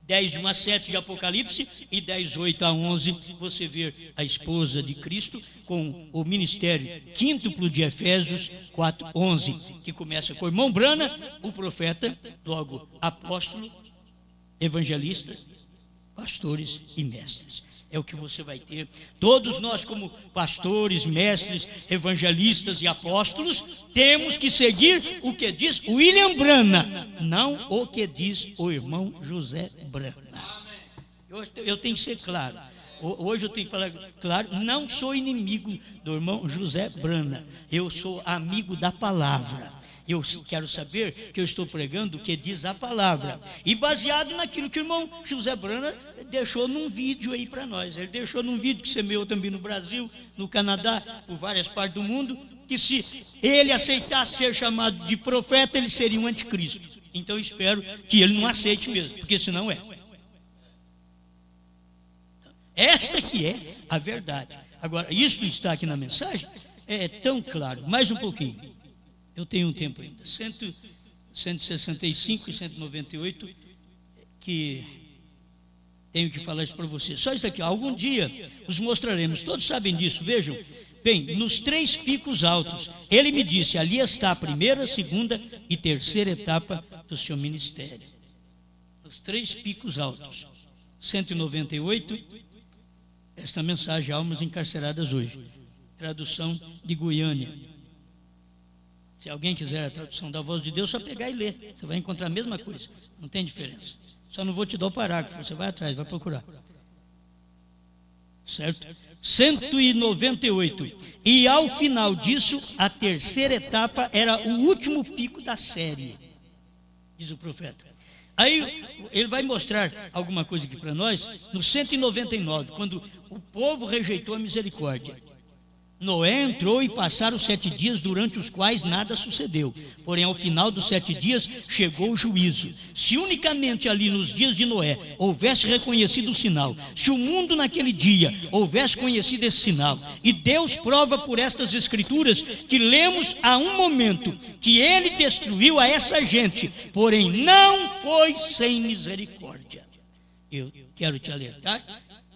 10, 1 a 7 de Apocalipse, e 10, 8 a 11, você vê a esposa de Cristo com o ministério quíntuplo de Efésios 4, 11, que começa com o irmão Brana, o profeta, logo apóstolo, evangelistas, pastores e mestres. É o que você vai ter. Todos nós, como pastores, mestres, evangelistas e apóstolos, temos que seguir o que diz William Branham, não o que diz o irmão José Branham. Eu tenho que ser claro. Hoje eu tenho que falar claro, não sou inimigo do irmão José Branham. Eu sou amigo da palavra. Eu quero saber que eu estou pregando o que diz a palavra. E baseado naquilo que o irmão José Branham deixou num vídeo aí para nós. Ele deixou num vídeo que semeou também no Brasil, no Canadá, por várias partes do mundo, que se ele aceitasse ser chamado de profeta, ele seria um anticristo. Então eu espero que ele não aceite mesmo, porque senão é. Esta que é a verdade. Agora, isso está aqui na mensagem, é tão claro. Mais um pouquinho. Eu tenho um tempo ainda. 165 e 198, que tenho que falar isso para você. Só isso aqui, algum dia os mostraremos. Todos sabem disso, vejam. Bem, nos 3 picos altos, ele me disse: ali está a primeira, segunda e terceira etapa do seu ministério. Nos 3 picos altos. 198, esta mensagem, Almas Encarceradas Hoje. Tradução de Goiânia. Se alguém quiser a tradução da Voz de Deus, só pegar e ler. Você vai encontrar a mesma coisa. Não tem diferença. Só não vou te dar o parágrafo. Você vai atrás, vai procurar. Certo? 198. E ao final disso, a terceira etapa era o último pico da série, diz o profeta. Aí ele vai mostrar alguma coisa aqui para nós, no 199, quando o povo rejeitou a misericórdia. Noé entrou e passaram 7 dias, durante os quais nada sucedeu. Porém, ao final dos 7 dias, chegou o juízo. Se unicamente ali nos dias de Noé houvesse reconhecido o sinal, se o mundo naquele dia houvesse conhecido esse sinal, e Deus prova por estas escrituras que lemos a um momento que ele destruiu a essa gente, porém não foi sem misericórdia. Eu quero te alertar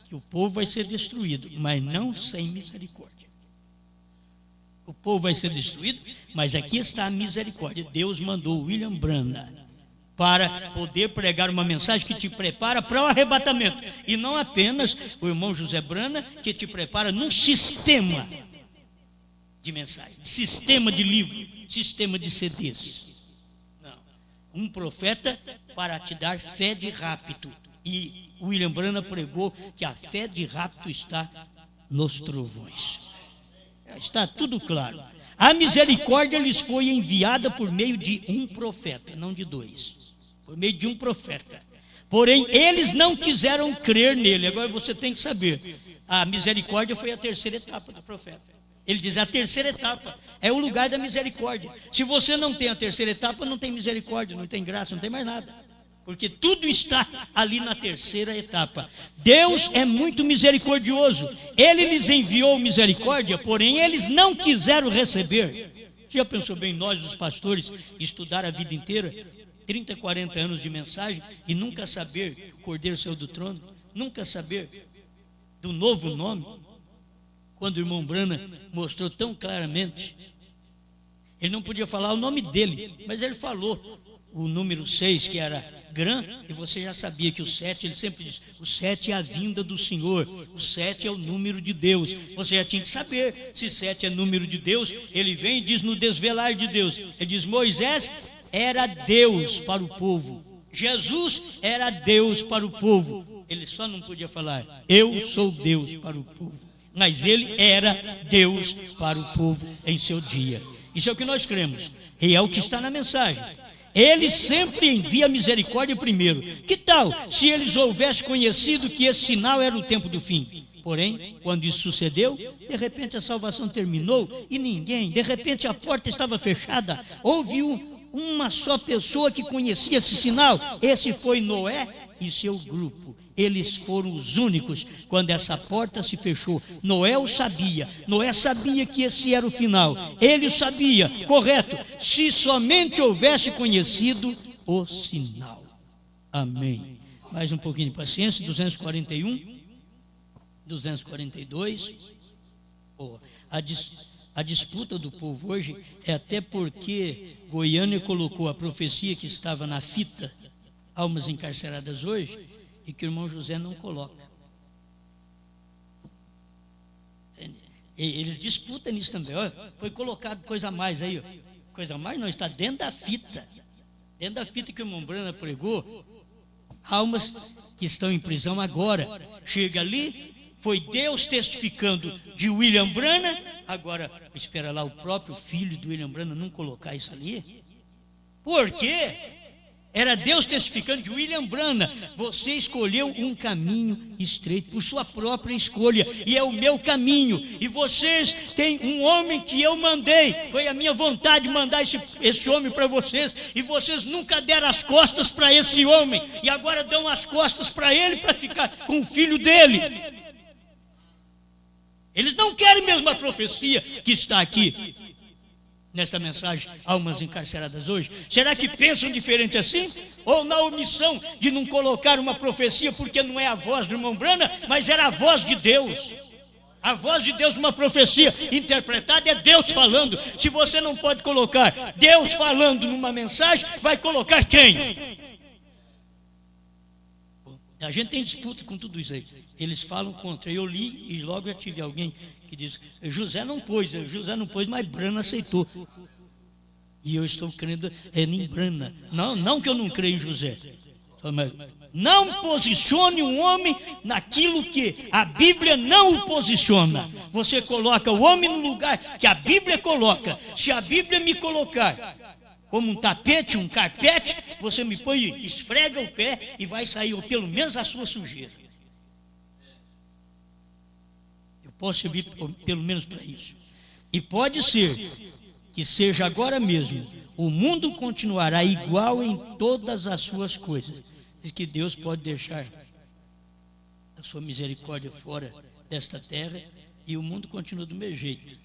que o povo vai ser destruído, mas não sem misericórdia. O povo vai ser destruído, mas aqui está a misericórdia. Deus mandou William Branham para poder pregar uma mensagem que te prepara para o arrebatamento. E não apenas o irmão José Branham, que te prepara num sistema de mensagem, sistema de livro, sistema de CDs. Não. Um profeta para te dar fé de rapto. E William Branham pregou que a fé de rapto está nos trovões. Está tudo claro. A misericórdia lhes foi enviada por meio de um profeta, não de dois. Por meio de um profeta. Porém, eles não quiseram crer nele. Agora você tem que saber, a misericórdia foi a terceira etapa do profeta. Ele diz, a terceira etapa é o lugar da misericórdia. Se você não tem a terceira etapa, não tem misericórdia, não tem graça, não tem mais nada. Porque tudo está ali na terceira etapa. Deus é muito misericordioso. Ele lhes enviou misericórdia, porém eles não quiseram receber. Já pensou bem, nós os pastores, estudar a vida inteira, 30, 40 anos de mensagem, e nunca saber que o Cordeiro saiu do trono, nunca saber do novo nome, quando o irmão Branham mostrou tão claramente. Ele não podia falar o nome dele, mas ele falou o número 6, que era Gran, e você já sabia que o 7, ele sempre diz, o 7 é a vinda do Senhor, o 7 é o número de Deus. Você já tinha que saber, se 7 é número de Deus, ele vem e diz no desvelar de Deus, ele diz, Moisés era Deus para o povo, Jesus era Deus para o povo, ele só não podia falar, eu sou Deus para o povo, mas ele era Deus para o povo em seu dia. Isso é o que nós cremos, e é o que está na mensagem. Ele sempre envia misericórdia primeiro. Que tal se eles houvessem conhecido que esse sinal era o tempo do fim? Porém, quando isso sucedeu, de repente a salvação terminou e ninguém, de repente a porta estava fechada. Houve uma só pessoa que conhecia esse sinal. Esse foi Noé e seu grupo. Eles foram os únicos quando essa porta se fechou. Noé o sabia. Noé sabia que esse era o final. Ele o sabia, correto. Se somente houvesse conhecido o sinal. Amém. Mais um pouquinho de paciência. 241. 242. A disputa do povo hoje é até porque Goiânia colocou a profecia que estava na fita, almas encarceradas hoje, e que o irmão José não coloca. Eles disputam nisso também. Olha, foi colocado coisa a mais aí. Ó. Coisa a mais não, está dentro da fita. Dentro da fita que o irmão Branham pregou, almas que estão em prisão agora. Chega ali, foi Deus testificando de William Branham. Agora, espera lá o próprio filho do William Branham não colocar isso ali. Por quê? Era Deus testificando de William Branham. Você escolheu um caminho estreito por sua própria escolha, e é o meu caminho. E vocês têm um homem que eu mandei, foi a minha vontade mandar esse homem para vocês, e vocês nunca deram as costas para esse homem, e agora dão as costas para ele para ficar com o filho dele. Eles não querem mesmo a profecia que está aqui nesta mensagem, almas encarceradas hoje. Será que pensam diferente assim? Ou na omissão de não colocar uma profecia porque não é a voz do irmão Branham, mas era a voz de Deus. A voz de Deus, uma profecia interpretada, é Deus falando. Se você não pode colocar Deus falando numa mensagem, vai colocar quem? A gente tem disputa com tudo isso aí. Eles falam contra. Eu li e logo já tive alguém que diz, José não pôs, mas Branham aceitou. E eu estou crendo em Branham. Não que eu não creio em José. Não posicione um homem naquilo que a Bíblia não o posiciona. Você coloca o homem no lugar que a Bíblia coloca. Se a Bíblia me colocar como um tapete, um carpete, você me põe, esfrega o pé e vai sair, ou pelo menos a sua sujeira. Eu posso servir pelo menos para isso. E pode ser que seja agora mesmo, o mundo continuará igual em todas as suas coisas. Diz que Deus pode deixar a sua misericórdia fora desta terra e o mundo continua do mesmo jeito.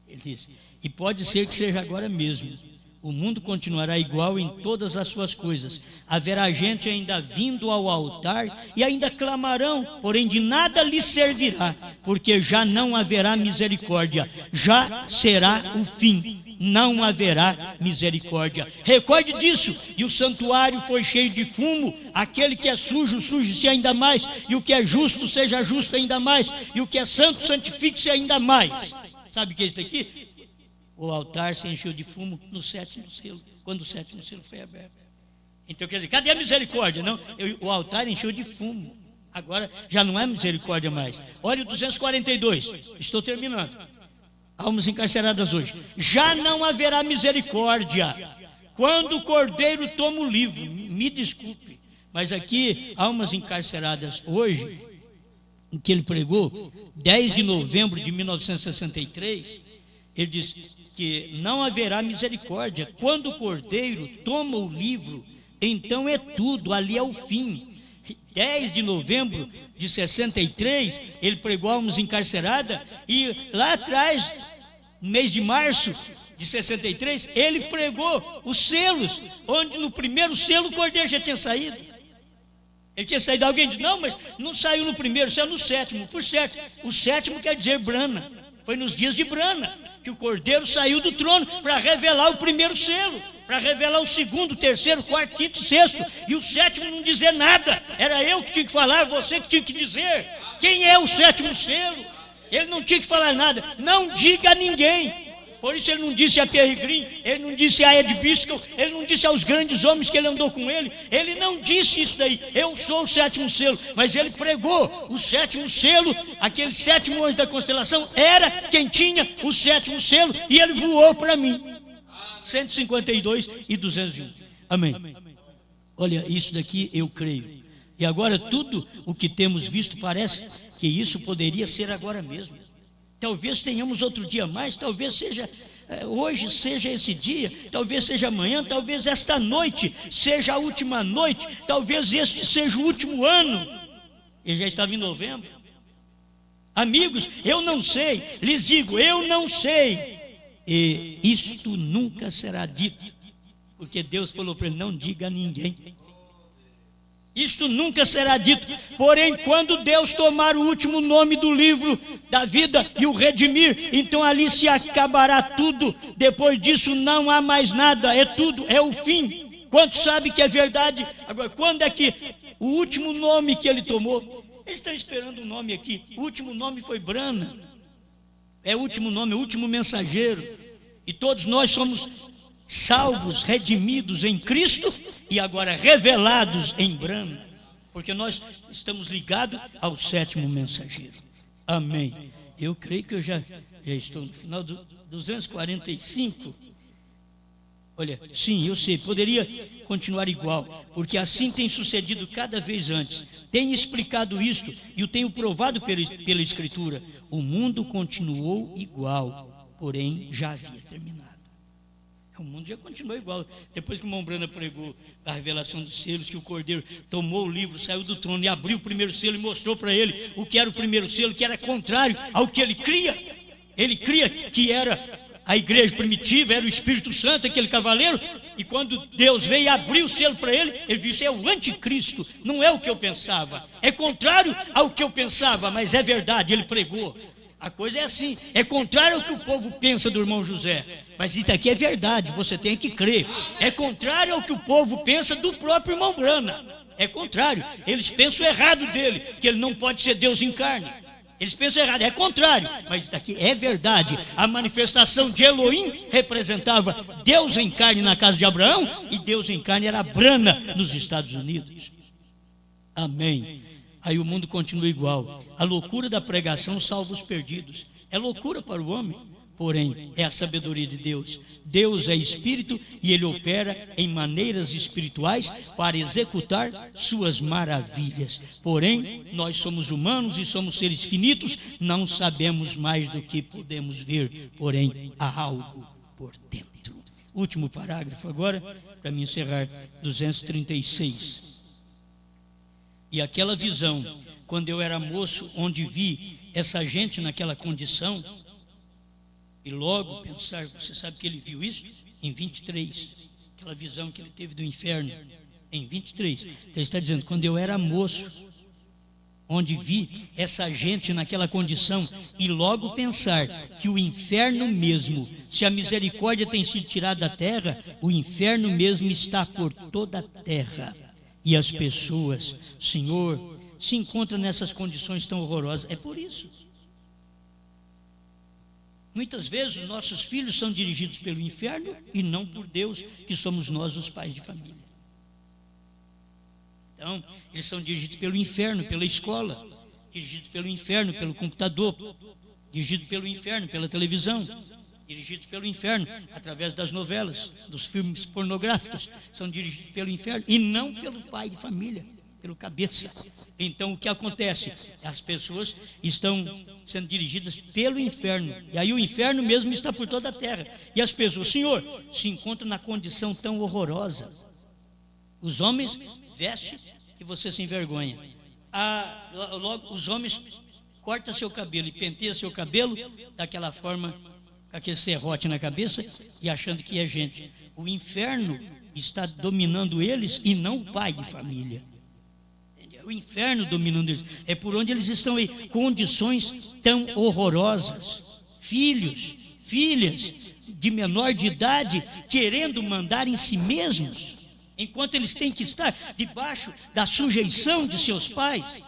Ele diz, e pode ser que seja agora mesmo. o mundo continuará igual em todas as suas coisas. Haverá gente ainda vindo ao altar e ainda clamarão, porém de nada lhes servirá, porque já não haverá misericórdia, já será o fim, não haverá misericórdia. Recorde disso. E o santuário foi cheio de fumo. Aquele que é sujo, suje-se ainda mais, e o que é justo, seja justo ainda mais, e o que é santo, santifique-se ainda mais. Sabe o que é isso aqui? O altar se encheu de fumo no 7º selo, quando o 7º selo foi aberto. Então, quer dizer, cadê a misericórdia? Não, o altar encheu de fumo. Agora já não é misericórdia mais. Olha o 242, estou terminando. Almas encarceradas hoje. Já não haverá misericórdia quando o Cordeiro toma o livro. Me desculpe, mas aqui, almas encarceradas hoje, o que ele pregou, 10 de novembro de 1963, ele diz que não haverá misericórdia. Quando o Cordeiro toma o livro, então é tudo, ali é o fim. 10 de novembro de 63, ele pregou almas encarceradas, e lá atrás, no mês de março de 63, ele pregou os selos, onde no primeiro selo o Cordeiro já tinha saído. Ele tinha saído. Alguém disse, não, mas não saiu no primeiro, saiu no 7º. Por certo, o 7º quer dizer Brana. Foi nos dias de Brana que o Cordeiro saiu do trono para revelar o primeiro selo, para revelar o 2º, 3º, 4º, 5º, 6º, e o 7º não dizer nada. Era eu que tinha que falar, você que tinha que dizer. Quem é o 7º selo? Ele não tinha que falar nada. Não diga a ninguém. Por isso ele não disse a Pierre Green, ele não disse a Ed Biscoe, ele não disse aos grandes homens que ele andou com ele. Ele não disse isso daí, eu sou o 7º selo. Mas ele pregou o 7º selo, aquele 7º anjo da constelação era quem tinha o 7º selo, e ele voou para mim. 152 e 201. Amém. Olha, isso daqui eu creio. E agora tudo o que temos visto parece que isso poderia ser agora mesmo. Talvez tenhamos outro dia mais, talvez seja hoje, seja esse dia, talvez seja amanhã, talvez esta noite seja a última noite, talvez este seja o último ano. Ele já estava em novembro. Amigos, eu não sei, lhes digo, eu não sei. E isto nunca será dito, porque Deus falou para ele, não diga a ninguém. Isto nunca será dito. Porém, quando Deus tomar o último nome do livro da vida e o redimir, então ali se acabará tudo. Depois disso não há mais nada, é tudo, é o fim. Quantos sabem que é verdade? Agora, quando é que o último nome que ele tomou? Eles estão esperando um nome aqui. O último nome foi Brana. É o último nome, o último mensageiro. E todos nós somos salvos, redimidos em Cristo e agora revelados em Brana, porque nós estamos ligados ao 7º mensageiro. Amém. Eu creio que eu já estou no final do 245. Olha, sim, eu sei, poderia continuar igual, porque assim tem sucedido cada vez antes. Tenho explicado isto e o tenho provado pela Escritura. O mundo continuou igual, porém já havia terminado. O mundo já continuou igual. Depois que o irmão Brana pregou a revelação dos selos, que o Cordeiro tomou o livro, saiu do trono e abriu o primeiro selo e mostrou para ele o que era o primeiro selo, que era contrário ao que ele cria. Ele cria que era a igreja primitiva, era o Espírito Santo, aquele cavaleiro, e quando Deus veio e abriu o selo para ele, ele viu, isso é o anticristo, não é o que eu pensava, é contrário ao que eu pensava, mas é verdade, ele pregou. A coisa é assim, é contrário ao que o povo pensa do irmão José, mas isso aqui é verdade, você tem que crer. É contrário ao que o povo pensa do próprio irmão Brana, é contrário, eles pensam errado dele, que ele não pode ser Deus em carne. Eles pensam errado, é contrário, mas isso aqui é verdade. A manifestação de Elohim representava Deus em carne na casa de Abraão, e Deus em carne era Brana nos Estados Unidos. Amém. Aí o mundo continua igual. A loucura da pregação salva os perdidos. É loucura para o homem, porém é a sabedoria de Deus. Deus é espírito e ele opera em maneiras espirituais para executar suas maravilhas. Porém, nós somos humanos e somos seres finitos, não sabemos mais do que podemos ver, porém há algo por dentro. Último parágrafo agora, para me encerrar, 236. E aquela visão, quando eu era moço, onde vi essa gente naquela condição, e logo pensar, você sabe que ele viu isso? em 23, aquela visão que ele teve do inferno, em 23. Então ele está dizendo, quando eu era moço, onde vi essa gente naquela condição, e logo pensar que o inferno mesmo, se a misericórdia tem sido tirada da terra, o inferno mesmo está por toda a terra. E as pessoas, Senhor, se encontram nessas condições tão horrorosas. É por isso. Muitas vezes os nossos filhos são dirigidos pelo inferno e não por Deus, que somos nós os pais de família. Então, eles são dirigidos pelo inferno, pela escola, dirigidos pelo inferno, pelo computador, dirigidos pelo inferno, pela televisão, dirigidos pelo inferno, através das novelas, dos filmes pornográficos, são dirigidos pelo inferno e não pelo pai de família, pelo cabeça. Então, o que acontece? As pessoas estão sendo dirigidas pelo inferno, e aí o inferno mesmo está por toda a terra. E as pessoas, Senhor, se encontram na condição tão horrorosa. Os homens vestem e você se envergonha. Logo, os homens cortam seu cabelo e penteiam seu cabelo daquela forma, com aquele serrote na cabeça e achando que é gente. O inferno está dominando eles e não o pai de família. O inferno dominando eles. É por onde eles estão aí. Condições tão horrorosas. Filhos, filhas de menor de idade querendo mandar em si mesmos, enquanto eles têm que estar debaixo da sujeição de seus pais.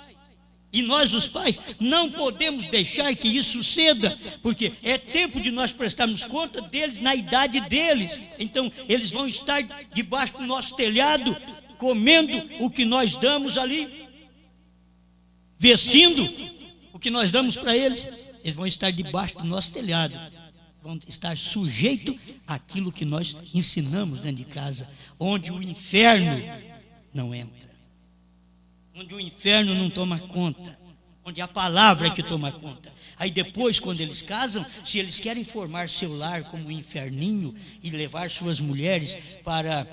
E nós, os pais, não podemos deixar que isso suceda, porque é tempo de nós prestarmos conta deles na idade deles. Então, eles vão estar debaixo do nosso telhado, comendo o que nós damos ali, vestindo o que nós damos para eles. Eles vão estar debaixo do nosso telhado, vão estar sujeitos àquilo que nós ensinamos dentro de casa, onde o inferno não entra, onde o inferno não toma conta, onde a palavra é que toma conta. Aí depois, quando eles casam, se eles querem formar seu lar como um inferninho e levar suas mulheres para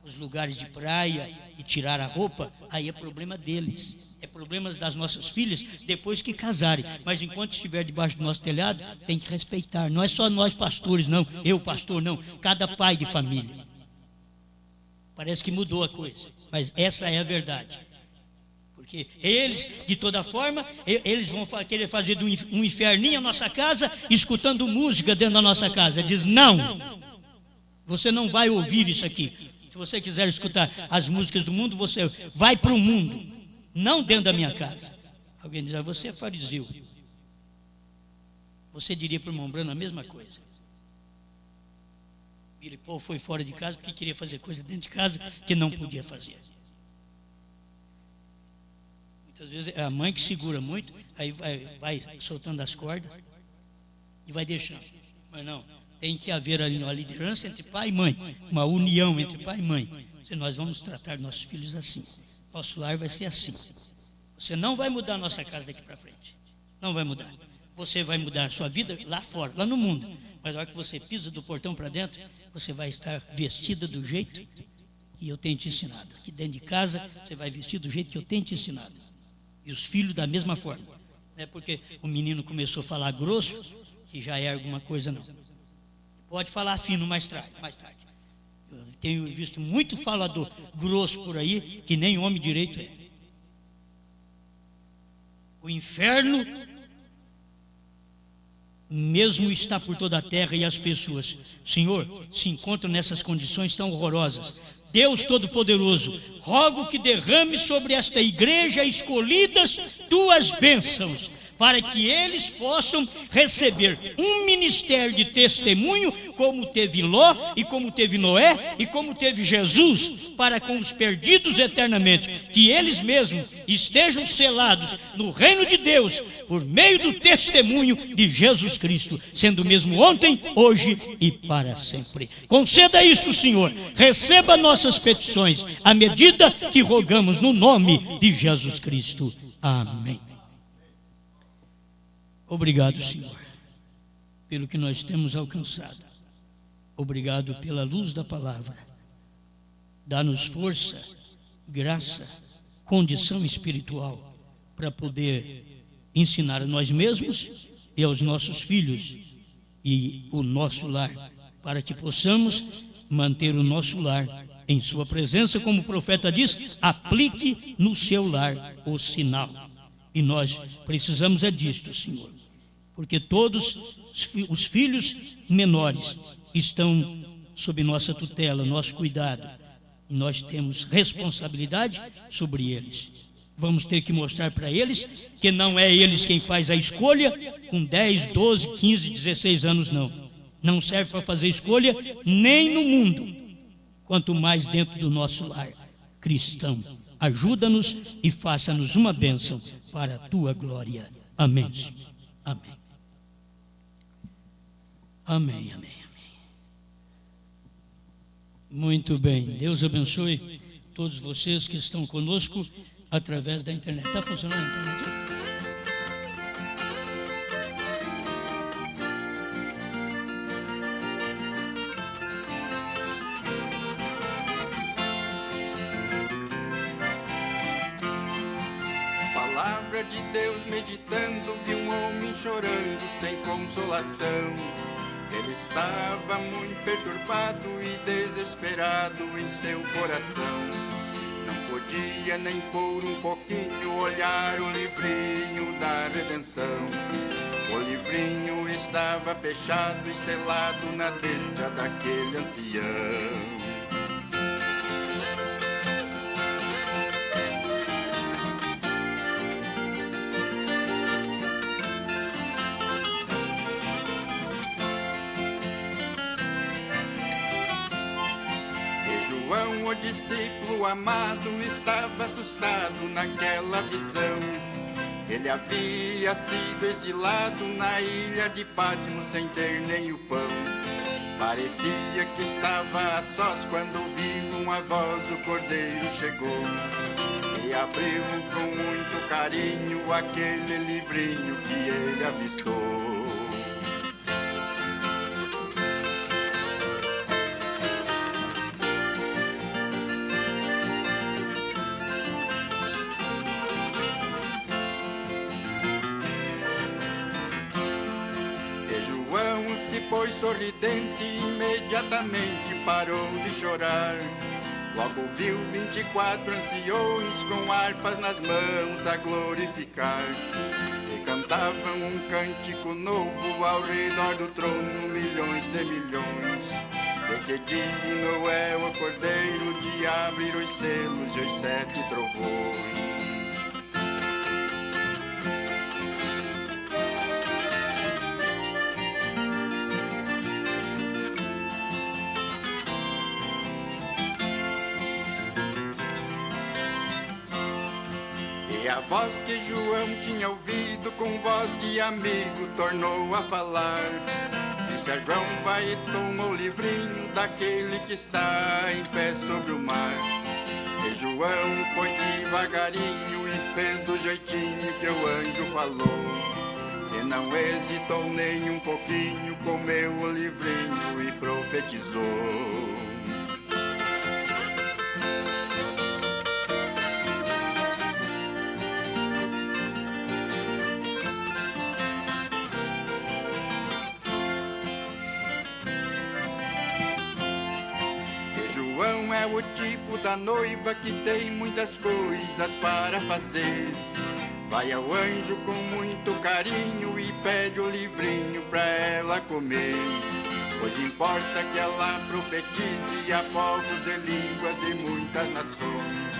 os lugares de praia e tirar a roupa, aí é problema deles, é problema das nossas filhas depois que casarem. Mas enquanto estiver debaixo do nosso telhado, tem que respeitar. Não é só nós pastores, não, eu pastor, não, cada pai de família. Parece que mudou a coisa, mas essa é a verdade. Porque eles, de toda forma, eles vão querer fazer um inferninho na nossa casa, escutando música dentro da nossa casa. Diz, não, você não vai ouvir isso aqui. Se você quiser escutar as músicas do mundo, você vai para o mundo, não dentro da minha casa. Alguém diz, você é fariseu. Você diria para o irmão Brano a mesma coisa. Billy Paul foi fora de casa porque queria fazer coisa dentro de casa que não podia fazer. Muitas vezes é a mãe que segura muito, aí vai soltando as cordas e vai deixando. Mas não, tem que haver ali uma liderança entre pai e mãe, uma união entre pai e mãe. Se nós vamos tratar nossos filhos assim, nosso lar vai ser assim. Você não vai mudar a nossa casa daqui para frente, não vai mudar. Você vai mudar a sua vida lá fora, lá no mundo. Mas na hora que você pisa do portão para dentro, você vai estar vestida do jeito que eu tenho te ensinado. Aqui dentro de casa, você vai vestir do jeito que eu tenho te ensinado. E os filhos da mesma forma. Não é porque o menino começou a falar grosso, que já é alguma coisa, não. Pode falar fino mais tarde. Eu tenho visto muito falador grosso por aí, que nem homem direito é. O inferno mesmo está por toda a terra, e as pessoas, Senhor, se encontram nessas condições tão horrorosas. Deus Todo-Poderoso, rogo que derrame sobre esta igreja escolhidas tuas bênçãos, para que eles possam receber um ministério de testemunho, como teve Ló, e como teve Noé, e como teve Jesus, para com os perdidos eternamente, que eles mesmos estejam selados no reino de Deus, por meio do testemunho de Jesus Cristo, sendo o mesmo ontem, hoje e para sempre. Conceda isto, Senhor, receba nossas petições, à medida que rogamos no nome de Jesus Cristo. Amém. Obrigado, Senhor, pelo que nós temos alcançado. Obrigado pela luz da palavra. Dá-nos força, graça, condição espiritual para poder ensinar a nós mesmos e aos nossos filhos e o nosso lar para que possamos manter o nosso lar em sua presença, como o profeta diz, aplique no seu lar o sinal. E nós precisamos disto, Senhor, porque todos os filhos menores estão sob nossa tutela, nosso cuidado, e nós temos responsabilidade sobre eles. Vamos ter que mostrar para eles que não é eles quem faz a escolha com 10, 12, 15, 16 anos, não. Não serve para fazer escolha nem no mundo, quanto mais dentro do nosso lar cristão. Ajuda-nos e faça-nos uma bênção para a tua glória. Amém. Amém. Amém, amém, amém. Muito bem. Deus abençoe todos vocês que estão conosco através da internet. Está funcionando a internet? Palavra de Deus meditando, vi um homem chorando sem consolação. Ele estava muito perturbado e desesperado em seu coração. Não podia nem por um pouquinho olhar o livrinho da redenção. O livrinho estava fechado e selado na destra daquele ancião. João, o discípulo amado, estava assustado naquela visão. Ele havia sido exilado na ilha de Patmos sem ter nem o pão. Parecia que estava a sós quando ouviu uma voz, o cordeiro chegou. E abriu com muito carinho aquele livrinho que ele avistou. Se pôs sorridente, imediatamente parou de chorar. Logo viu 24 anciões com harpas nas mãos a glorificar. E cantavam um cântico novo ao redor do trono, milhões de milhões. E que digno é o cordeiro de abrir os selos e os 7 trovões. E a voz que João tinha ouvido, com voz de amigo, tornou a falar. Disse a João, vai e toma o livrinho daquele que está em pé sobre o mar. E João foi devagarinho e fez do jeitinho que o anjo falou. E não hesitou nem um pouquinho, comeu o livrinho e profetizou. João é o tipo da noiva que tem muitas coisas para fazer. Vai ao anjo com muito carinho e pede o livrinho pra ela comer. Pois importa que ela profetize a povos e línguas e muitas nações.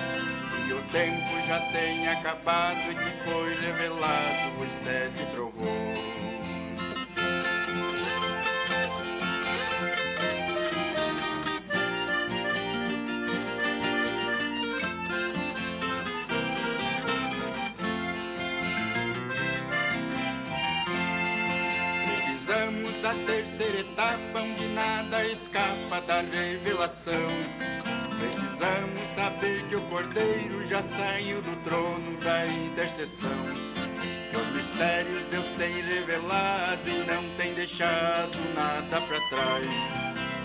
E o tempo já tem acabado e que foi revelado os 7 trovões. Precisamos da terceira etapa, onde nada escapa da revelação. Precisamos saber que o Cordeiro já saiu do trono da intercessão. Que os mistérios Deus tem revelado e não tem deixado nada para trás.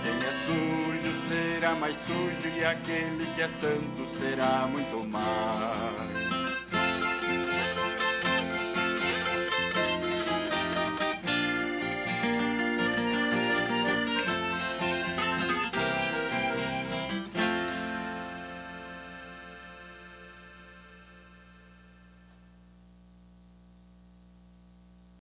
Quem é sujo será mais sujo e aquele que é santo será muito mais.